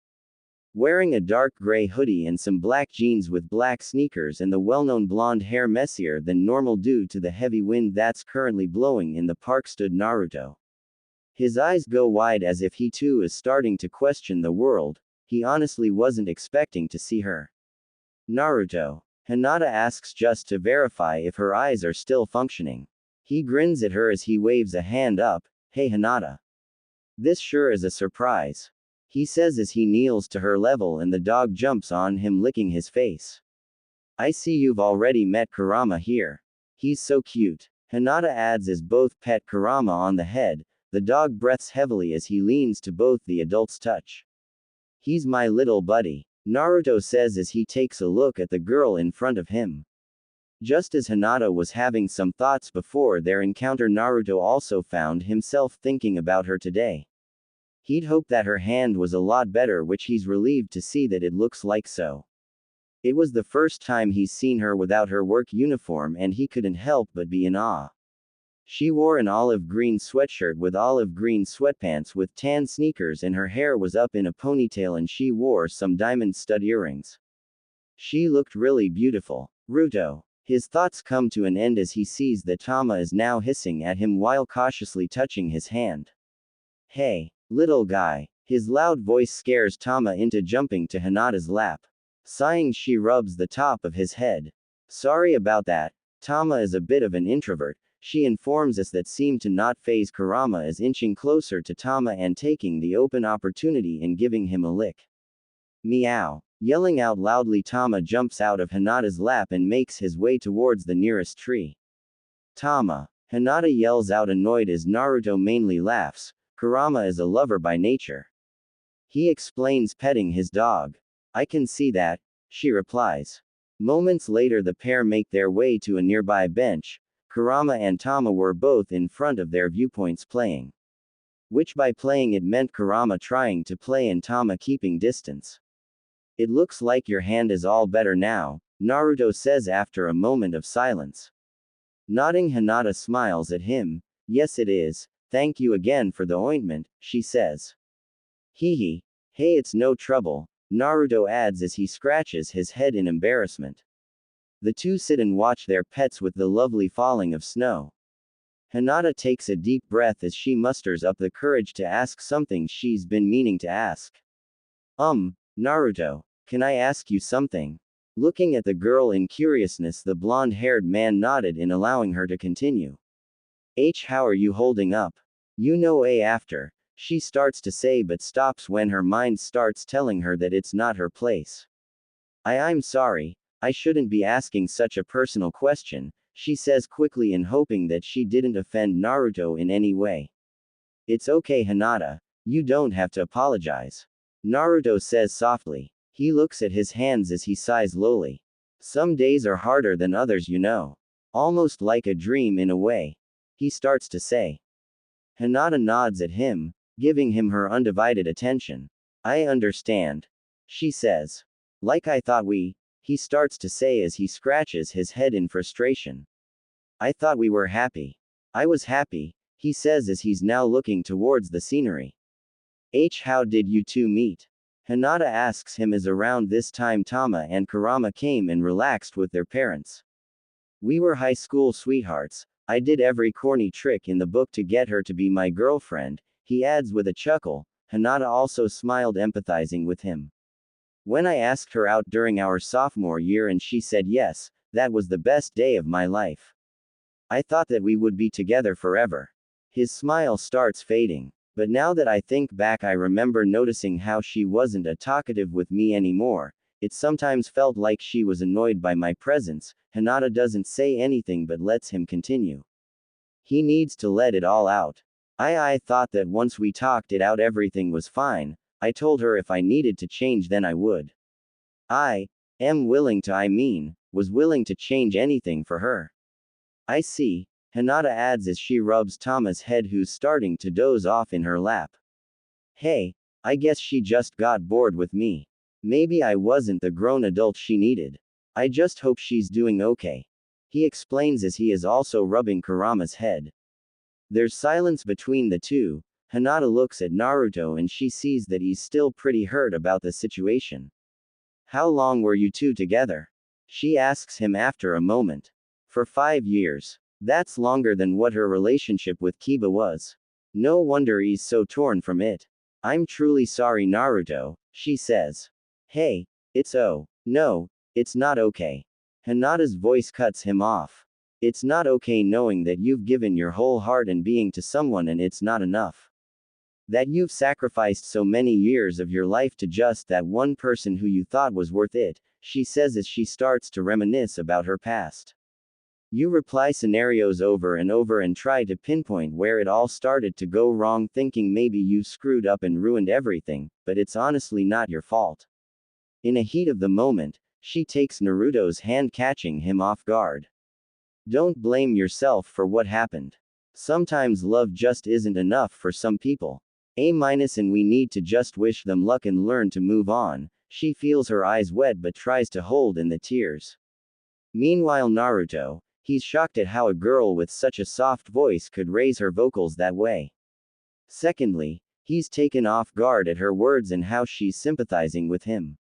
Wearing a dark gray hoodie and some black jeans with black sneakers and the well-known blonde hair messier than normal due to the heavy wind that's currently blowing in the park stood Naruto. His eyes go wide as if he too is starting to question the world. He honestly wasn't expecting to see her. Naruto. Hinata asks just to verify if her eyes are still functioning. He grins at her as he waves a hand up. Hey Hinata. This sure is a surprise, he says as he kneels to her level, and the dog jumps on him, licking his face. I see you've already met Kurama here. He's so cute, Hinata adds as both pet Kurama on the head. The dog breathes heavily as he leans to both the adults' touch. He's my little buddy, Naruto says as he takes a look at the girl in front of him. Just as Hinata was having some thoughts before their encounter, Naruto also found himself thinking about her today. He'd hoped that her hand was a lot better, which he's relieved to see that it looks like so. It was the first time he's seen her without her work uniform, and he couldn't help but be in awe. She wore an olive green sweatshirt with olive green sweatpants with tan sneakers, and her hair was up in a ponytail, and she wore some diamond stud earrings. She looked really beautiful. Ruto. His thoughts come to an end as he sees that Tama is now hissing at him while cautiously touching his hand. Hey, little guy. His loud voice scares Tama into jumping to Hinata's lap. Sighing, she rubs the top of his head. Sorry about that. Tama is a bit of an introvert, she informs us, that seemed to not faze Kurama as inching closer to Tama and taking the open opportunity in giving him a lick. Meow. Yelling out loudly, Tama jumps out of Hinata's lap and makes his way towards the nearest tree. Tama. Hinata yells out, annoyed, as Naruto mainly laughs. Kurama is a lover by nature, he explains, petting his dog. I can see that, she replies. Moments later, the pair make their way to a nearby bench. Kurama and Tama were both in front of their viewpoints playing. Which by playing it meant Kurama trying to play and Tama keeping distance. It looks like your hand is all better now, Naruto says after a moment of silence. Nodding, Hinata smiles at him. Yes it is, thank you again for the ointment, she says. Hee. Hey, it's no trouble, Naruto adds as he scratches his head in embarrassment. The two sit and watch their pets with the lovely falling of snow. Hinata takes a deep breath as she musters up the courage to ask something she's been meaning to ask. Naruto, can I ask you something? Looking at the girl in curiousness, the blonde-haired man nodded in allowing her to continue. How are you holding up? You know after. She starts to say but stops when her mind starts telling her that it's not her place. I'm sorry, I shouldn't be asking such a personal question, she says quickly in hoping that she didn't offend Naruto in any way. It's okay Hinata, you don't have to apologize. Naruto says softly. He looks at his hands as he sighs lowly. Some days are harder than others, you know. Almost like a dream in a way. He starts to say. Hinata nods at him, giving him her undivided attention. I understand. She says. Like I thought he starts to say as he scratches his head in frustration. I thought we were happy. I was happy, he says as he's now looking towards the scenery. How did you two meet? Hinata asks him as around this time Tama and Kurama came and relaxed with their parents. We were high school sweethearts. I did every corny trick in the book to get her to be my girlfriend, he adds with a chuckle. Hinata also smiled, empathizing with him. When I asked her out during our sophomore year and she said yes, that was the best day of my life. I thought that we would be together forever. His smile starts fading. But now that I think back, I remember noticing how she wasn't talkative with me anymore. It sometimes felt like she was annoyed by my presence. Hinata doesn't say anything but lets him continue. He needs to let it all out. I thought that once we talked it out everything was fine. I told her if I needed to change then I would. I was willing to change anything for her. I see. Hinata adds as she rubs Tama's head, who's starting to doze off in her lap. Hey, I guess she just got bored with me. Maybe I wasn't the grown adult she needed. I just hope she's doing okay. He explains as he is also rubbing Kurama's head. There's silence between the two. Hinata looks at Naruto and she sees that he's still pretty hurt about the situation. How long were you two together? She asks him after a moment. For 5 years. That's longer than what her relationship with Kiba was. No wonder he's so torn from it. I'm truly sorry Naruto, she says. Hey, no, it's not okay. Hinata's voice cuts him off. It's not okay knowing that you've given your whole heart and being to someone and it's not enough. That you've sacrificed so many years of your life to just that one person who you thought was worth it, she says as she starts to reminisce about her past. You reply scenarios over and over and try to pinpoint where it all started to go wrong, thinking maybe you screwed up and ruined everything, but it's honestly not your fault. In a heat of the moment, she takes Naruto's hand, catching him off guard. Don't blame yourself for what happened. Sometimes love just isn't enough for some people. And we need to just wish them luck and learn to move on. She feels her eyes wet but tries to hold in the tears. Meanwhile Naruto, he's shocked at how a girl with such a soft voice could raise her vocals that way. Secondly, he's taken off guard at her words and how she's sympathizing with him.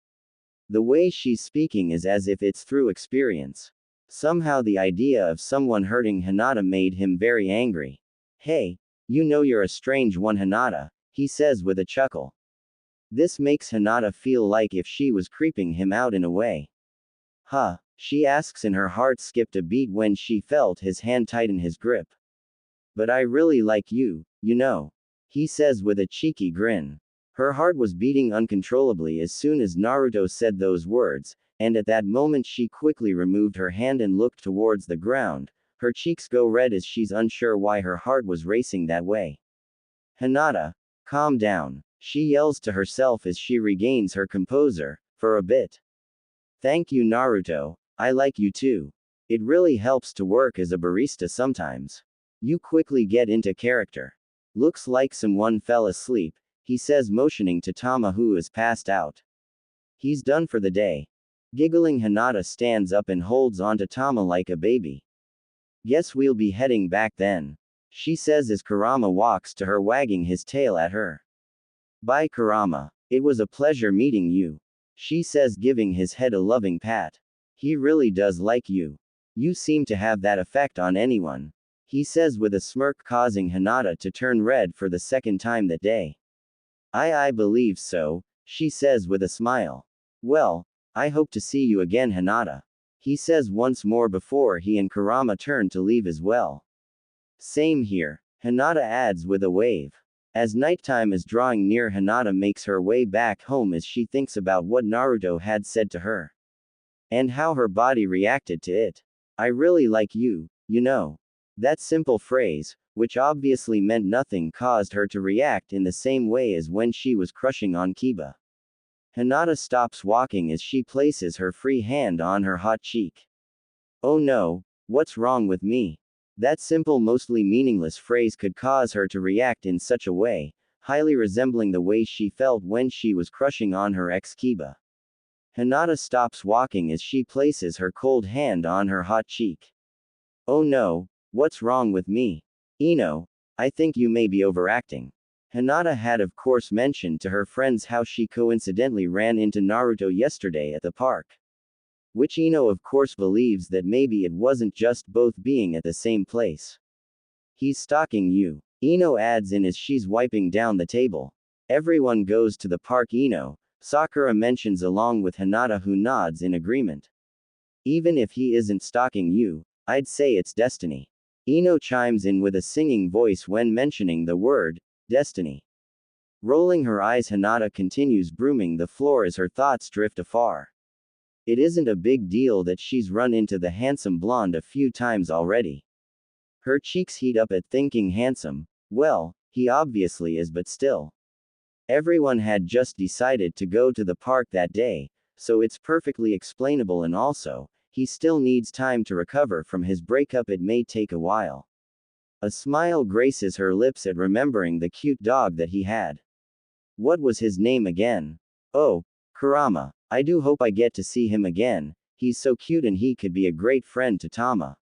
The way she's speaking is as if it's through experience. Somehow the idea of someone hurting Hinata made him very angry. Hey, you know you're a strange one Hinata, he says with a chuckle. This makes Hinata feel like if she was creeping him out in a way. Huh? She asks and her heart skipped a beat when she felt his hand tighten his grip. But I really like you, you know. He says with a cheeky grin. Her heart was beating uncontrollably as soon as Naruto said those words, and at that moment she quickly removed her hand and looked towards the ground. Her cheeks go red as she's unsure why her heart was racing that way. Hinata, calm down, she yells to herself as she regains her composure, for a bit. Thank you Naruto. I like you too. It really helps to work as a barista sometimes. You quickly get into character. Looks like someone fell asleep, he says, motioning to Tama, who is passed out. He's done for the day. Giggling, Hinata stands up and holds onto Tama like a baby. Guess we'll be heading back then, she says as Kurama walks to her, wagging his tail at her. Bye Kurama. It was a pleasure meeting you, she says, giving his head a loving pat. He really does like you. You seem to have that effect on anyone. he says with a smirk, causing Hinata to turn red for the second time that day. I believe so, she says with a smile. Well, I hope to see you again, Hinata, he says once more before he and Kurama turn to leave as well. Same here, Hinata adds with a wave. As nighttime is drawing near, Hinata makes her way back home as she thinks about what Naruto had said to her. And how her body reacted to it. I really like you, you know. That simple phrase, which obviously meant nothing, caused her to react in the same way as when she was crushing on Kiba. Hinata stops walking as she places her free hand on her hot cheek. Oh no, what's wrong with me? That simple, mostly meaningless phrase could cause her to react in such a way, highly resembling the way she felt when she was crushing on her ex Kiba. Hinata stops walking as she places her cold hand on her hot cheek. Oh no, what's wrong with me? Ino, I think you may be overacting. Hinata had of course mentioned to her friends how she coincidentally ran into Naruto yesterday at the park. Which Ino of course believes that maybe it wasn't just both being at the same place. He's stalking you, Ino adds in as she's wiping down the table. Everyone goes to the park, Ino, Sakura mentions along with Hinata, who nods in agreement. Even if he isn't stalking you, I'd say it's destiny. Ino chimes in with a singing voice when mentioning the word, destiny. Rolling her eyes, Hinata continues brooming the floor as her thoughts drift afar. It isn't a big deal that she's run into the handsome blonde a few times already. Her cheeks heat up at thinking handsome, well, he obviously is, but still. Everyone had just decided to go to the park that day, so it's perfectly explainable, and also, he still needs time to recover from his breakup. It may take a while. A smile graces her lips at remembering the cute dog that he had. What was his name again? Oh, Kurama. I do hope I get to see him again, he's so cute and he could be a great friend to Tama.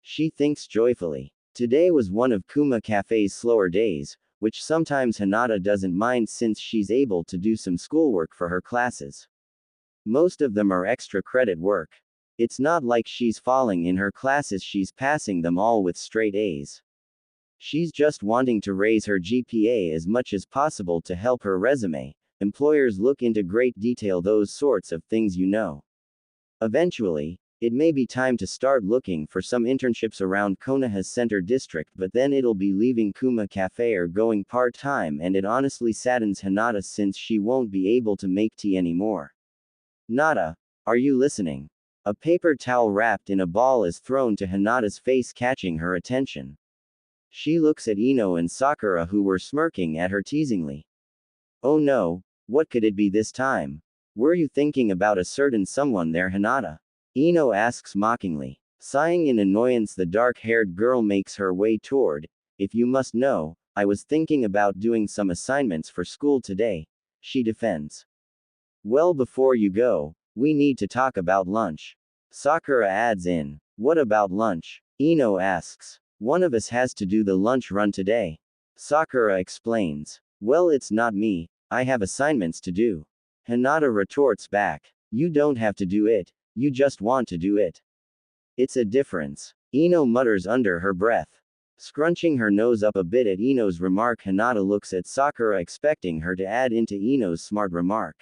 She thinks joyfully. Today was one of Kuma Cafe's slower days, which sometimes Hinata doesn't mind since she's able to do some schoolwork for her classes. Most of them are extra credit work. It's not like she's falling in her classes, she's passing them all with straight A's. She's just wanting to raise her GPA as much as possible to help her resume. Employers look into great detail those sorts of things, you know. Eventually, it may be time to start looking for some internships around Konoha's center district, but then it'll be leaving Kuma Cafe or going part-time, and it honestly saddens Hinata since she won't be able to make tea anymore. Nada, are you listening? A paper towel wrapped in a ball is thrown to Hinata's face, catching her attention. She looks at Ino and Sakura, who were smirking at her teasingly. Oh no, what could it be this time? Were you thinking about a certain someone there, Hinata? Ino asks mockingly. Sighing in annoyance, the dark-haired girl makes her way toward. If you must know, I was thinking about doing some assignments for school today, she defends. Well, before you go, we need to talk about lunch. Sakura adds in. What about lunch? Ino asks. One of us has to do the lunch run today. Sakura explains. Well, it's not me, I have assignments to do. Hinata retorts back. You don't have to do it, you just want to do it. It's a difference. Ino mutters under her breath. Scrunching her nose up a bit at Ino's remark, Hinata looks at Sakura, expecting her to add into Ino's smart remark.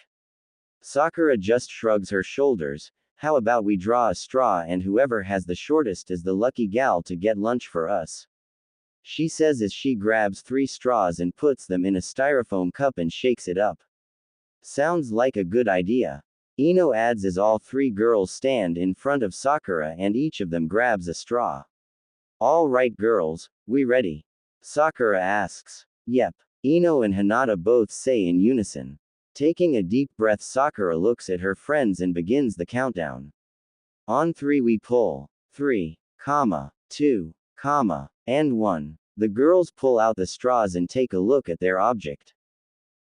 Sakura just shrugs her shoulders. How about we draw a straw and whoever has the shortest is the lucky gal to get lunch for us? She says as she grabs 3 straws and puts them in a styrofoam cup and shakes it up. Sounds like a good idea. Ino adds as all 3 girls stand in front of Sakura and each of them grabs a straw. All right girls, we ready? Sakura asks. Yep. Ino and Hinata both say in unison. Taking a deep breath, Sakura looks at her friends and begins the countdown. On 3 we pull. 3, 2, and 1. The girls pull out the straws and take a look at their object.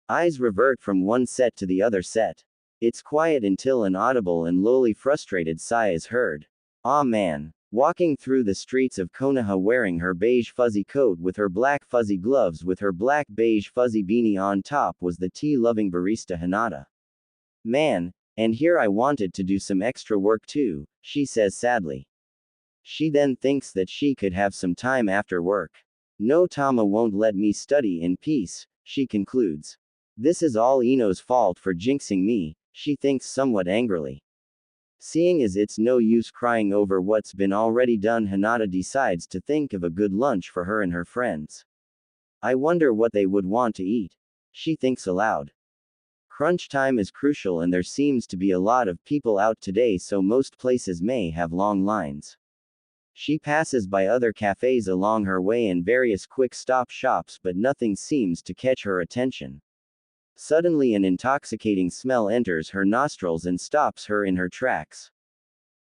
Eyes revert from one set to the other set. It's quiet until an audible and lowly frustrated sigh is heard. Aw man. Walking through the streets of Konoha wearing her beige fuzzy coat with her black fuzzy gloves with her black beige fuzzy beanie on top was the tea-loving barista Hinata. Man, and here I wanted to do some extra work too, she says sadly. She then thinks that she could have some time after work. No, Tama won't let me study in peace, she concludes. This is all Ino's fault for jinxing me, she thinks somewhat angrily. Seeing as it's no use crying over what's been already done, Hinata decides to think of a good lunch for her and her friends. I wonder what they would want to eat. She thinks aloud. Crunch time is crucial and there seems to be a lot of people out today, so most places may have long lines. She passes by other cafes along her way and various quick stop shops, but nothing seems to catch her attention. Suddenly an intoxicating smell enters her nostrils and stops her in her tracks.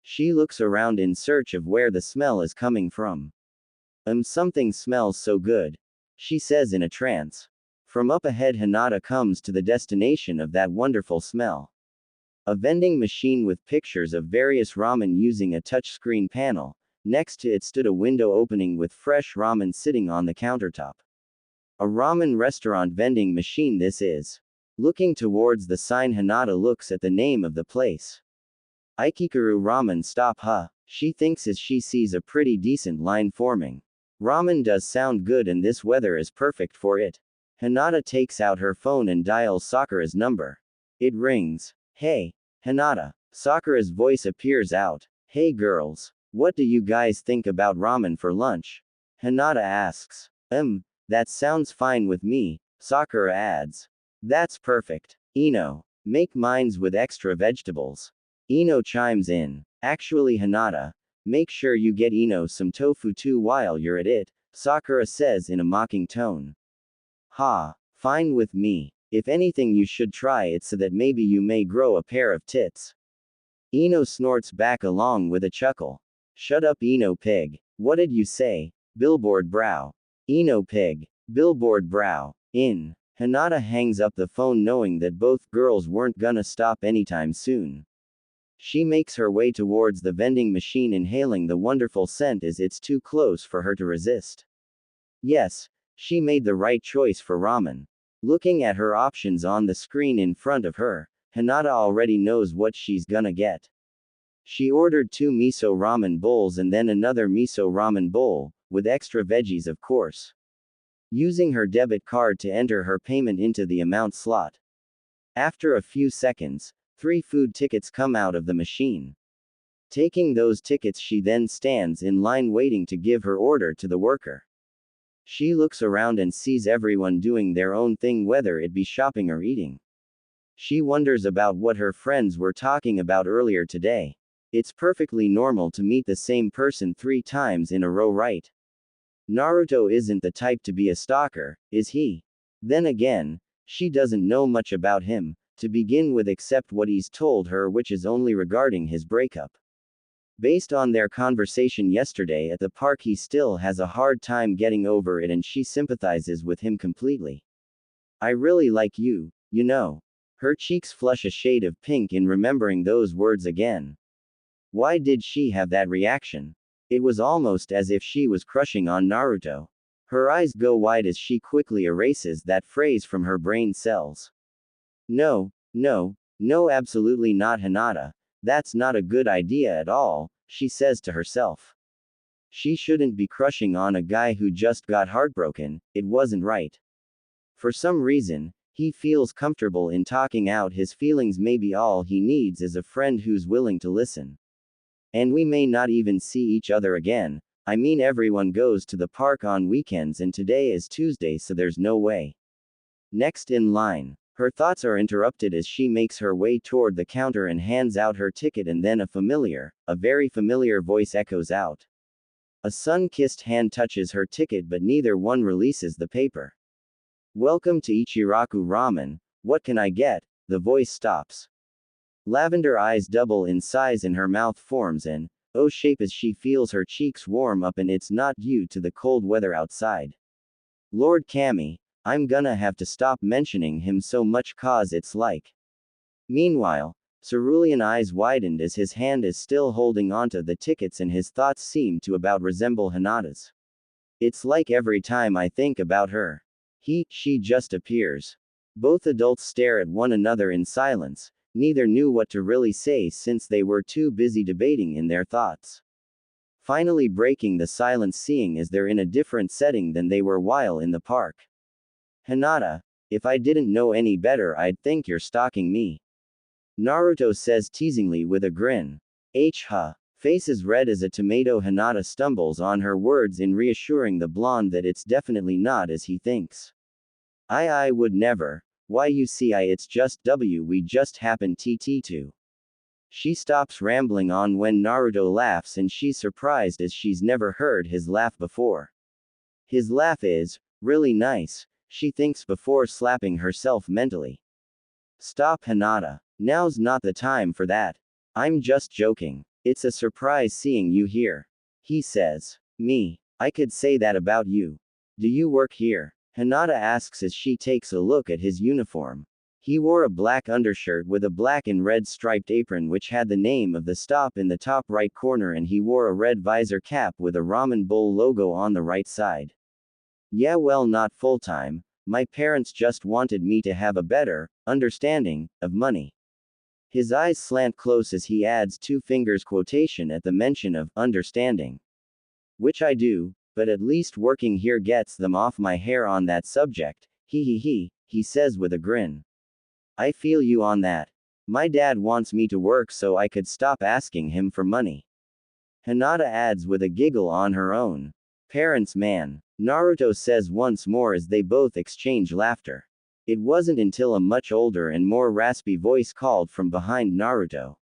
She looks around in search of where the smell is coming from. Something smells so good, she says in a trance. From up ahead, Hinata comes to the destination of that wonderful smell. A vending machine with pictures of various ramen using a touchscreen panel. Next to it stood a window opening with fresh ramen sitting on the countertop. A ramen restaurant vending machine this is. Looking towards the sign, Hinata looks at the name of the place. Ikikaru Ramen Stop, huh? She thinks as she sees a pretty decent line forming. Ramen does sound good and this weather is perfect for it. Hinata takes out her phone and dials Sakura's number. It rings. Hey, Hinata. Sakura's voice appears out. Hey girls. What do you guys think about ramen for lunch? Hinata asks. That sounds fine with me, Sakura adds. That's perfect. Ino. Make mines with extra vegetables. Ino chimes in. Actually, Hinata, make sure you get Ino some tofu too while you're at it, Sakura says in a mocking tone. Ha, fine with me. If anything, you should try it so that maybe you may grow a pair of tits. Ino snorts back along with a chuckle. Shut up, Ino pig. What did you say? Billboard brow. Ino pig. Billboard brow. Hinata hangs up the phone knowing that both girls weren't gonna stop anytime soon. She makes her way towards the vending machine, inhaling the wonderful scent as it's too close for her to resist. Yes, she made the right choice for ramen. Looking at her options on the screen in front of her, Hinata already knows what she's gonna get. She ordered 2 miso ramen bowls and then another miso ramen bowl, with extra veggies of course. Using her debit card to enter her payment into the amount slot. After a few seconds, 3 food tickets come out of the machine. Taking those tickets, she then stands in line waiting to give her order to the worker. She looks around and sees everyone doing their own thing, whether it be shopping or eating. She wonders about what her friends were talking about earlier today. It's perfectly normal to meet the same person 3 times in a row, right? Naruto isn't the type to be a stalker, is he? Then again, she doesn't know much about him, to begin with, except what he's told her, which is only regarding his breakup. Based on their conversation yesterday at the park, he still has a hard time getting over it and she sympathizes with him completely. I really like you, you know. Her cheeks flush a shade of pink in remembering those words again. Why did she have that reaction? It was almost as if she was crushing on Naruto. Her eyes go wide as she quickly erases that phrase from her brain cells. No, absolutely not, Hinata. That's not a good idea at all, she says to herself. She shouldn't be crushing on a guy who just got heartbroken, it wasn't right. For some reason, he feels comfortable in talking out his feelings. Maybe all he needs is a friend who's willing to listen. And we may not even see each other again. I mean, everyone goes to the park on weekends and today is Tuesday, so there's no way. Next in line. Her thoughts are interrupted as she makes her way toward the counter and hands out her ticket, and then a very familiar voice echoes out. A sun-kissed hand touches her ticket, but neither one releases the paper. Welcome to Ichiraku Ramen, what can I get? The voice stops. Lavender eyes double in size and her mouth forms an O shape as she feels her cheeks warm up, and it's not due to the cold weather outside. Lord Kami, I'm gonna have to stop mentioning him so much cause it's like. Meanwhile, Cerulean eyes widened as his hand is still holding onto the tickets and his thoughts seem to about resemble Hinata's. It's like every time I think about her, she just appears. Both adults stare at one another in silence. Neither knew what to really say since they were too busy debating in their thoughts. finally breaking the silence seeing as they're in a different setting than they were while in the park. Hinata, if I didn't know any better I'd think you're stalking me. Naruto says teasingly with a grin. Huh. Face as red as a tomato. Hinata stumbles on her words in reassuring the blonde that it's definitely not as he thinks. I would never. Why you see it's just we just happened to. She stops rambling on when Naruto laughs and she's surprised as she's never heard his laugh before. His laugh is really nice, she thinks before slapping herself mentally. Stop Hinata. Now's not the time for that. I'm just joking. It's a surprise seeing you here. He says. Me. I could say that about you. Do you work here? Hinata asks as she takes a look at his uniform. He wore a black undershirt with a black and red striped apron which had the name of the stop in the top right corner, and he wore a red visor cap with a ramen bowl logo on the right side. Yeah, well, not full-time. My parents just wanted me to have a better understanding of money. His eyes slant close as he adds two fingers quotation at the mention of understanding. Which I do, but at least working here gets them off my hair on that subject. He says with a grin. I feel you on that. My dad wants me to work so I could stop asking him for money. Hinata adds with a giggle on her own. Parents, man. Naruto says once more as they both exchange laughter. It wasn't until a much older and more raspy voice called from behind Naruto.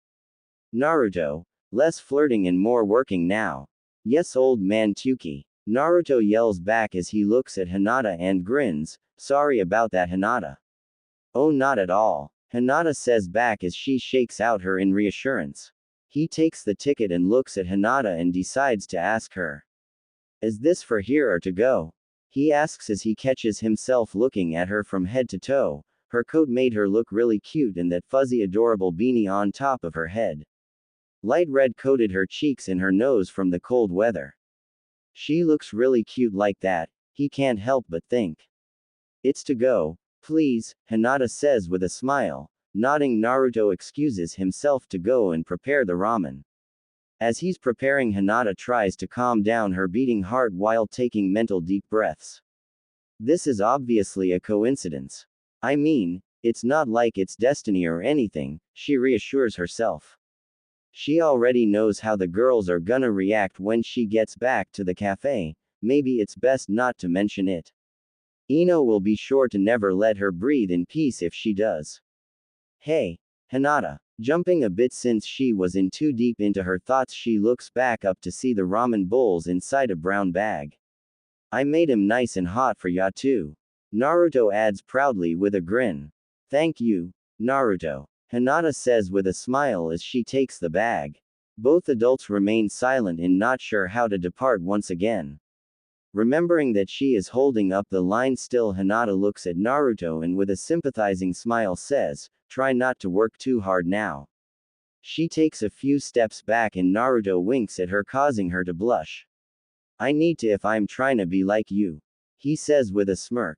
Naruto, less flirting and more working now. Yes, old man Tuki. Naruto yells back as he looks at Hinata and grins. Sorry about that, Hinata. Oh, not at all. Hinata says back as she shakes out her in reassurance. He takes the ticket and looks at Hinata and decides to ask her. Is this for here or to go? He asks as he catches himself looking at her from head to toe. Her coat made her look really cute, and that fuzzy adorable beanie on top of her head. Light red coated her cheeks and her nose from the cold weather. She looks really cute like that, he can't help but think. It's to go. Please, Hinata says with a smile. Nodding, Naruto excuses himself to go and prepare the ramen. As he's preparing, Hinata tries to calm down her beating heart while taking mental deep breaths. This is obviously a coincidence. I mean, it's not like it's destiny or anything, she reassures herself. She already knows how the girls are gonna react when she gets back to the cafe. Maybe it's best not to mention it. Ino will be sure to never let her breathe in peace if she does. Hey, Hinata. Jumping a bit since she was in too deep into her thoughts, she looks back up to see the ramen bowls inside a brown bag. I made him nice and hot for ya too. Naruto adds proudly with a grin. Thank you, Naruto. Hinata says with a smile as she takes the bag. Both adults remain silent and not sure how to depart once again. Remembering that she is holding up the line still, Hinata looks at Naruto and with a sympathizing smile says, try not to work too hard now. She takes a few steps back and Naruto winks at her, causing her to blush. I need to if I'm trying to be like you. He says with a smirk.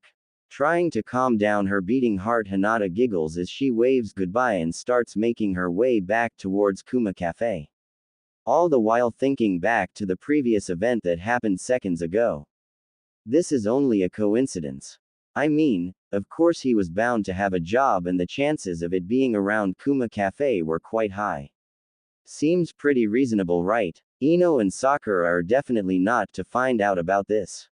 Trying to calm down her beating heart, Hinata giggles as she waves goodbye and starts making her way back towards Kuma Cafe. All the while thinking back to the previous event that happened seconds ago. This is only a coincidence. I mean, of course he was bound to have a job and the chances of it being around Kuma Cafe were quite high. Seems pretty reasonable, right? Ino and Sakura are definitely not to find out about this.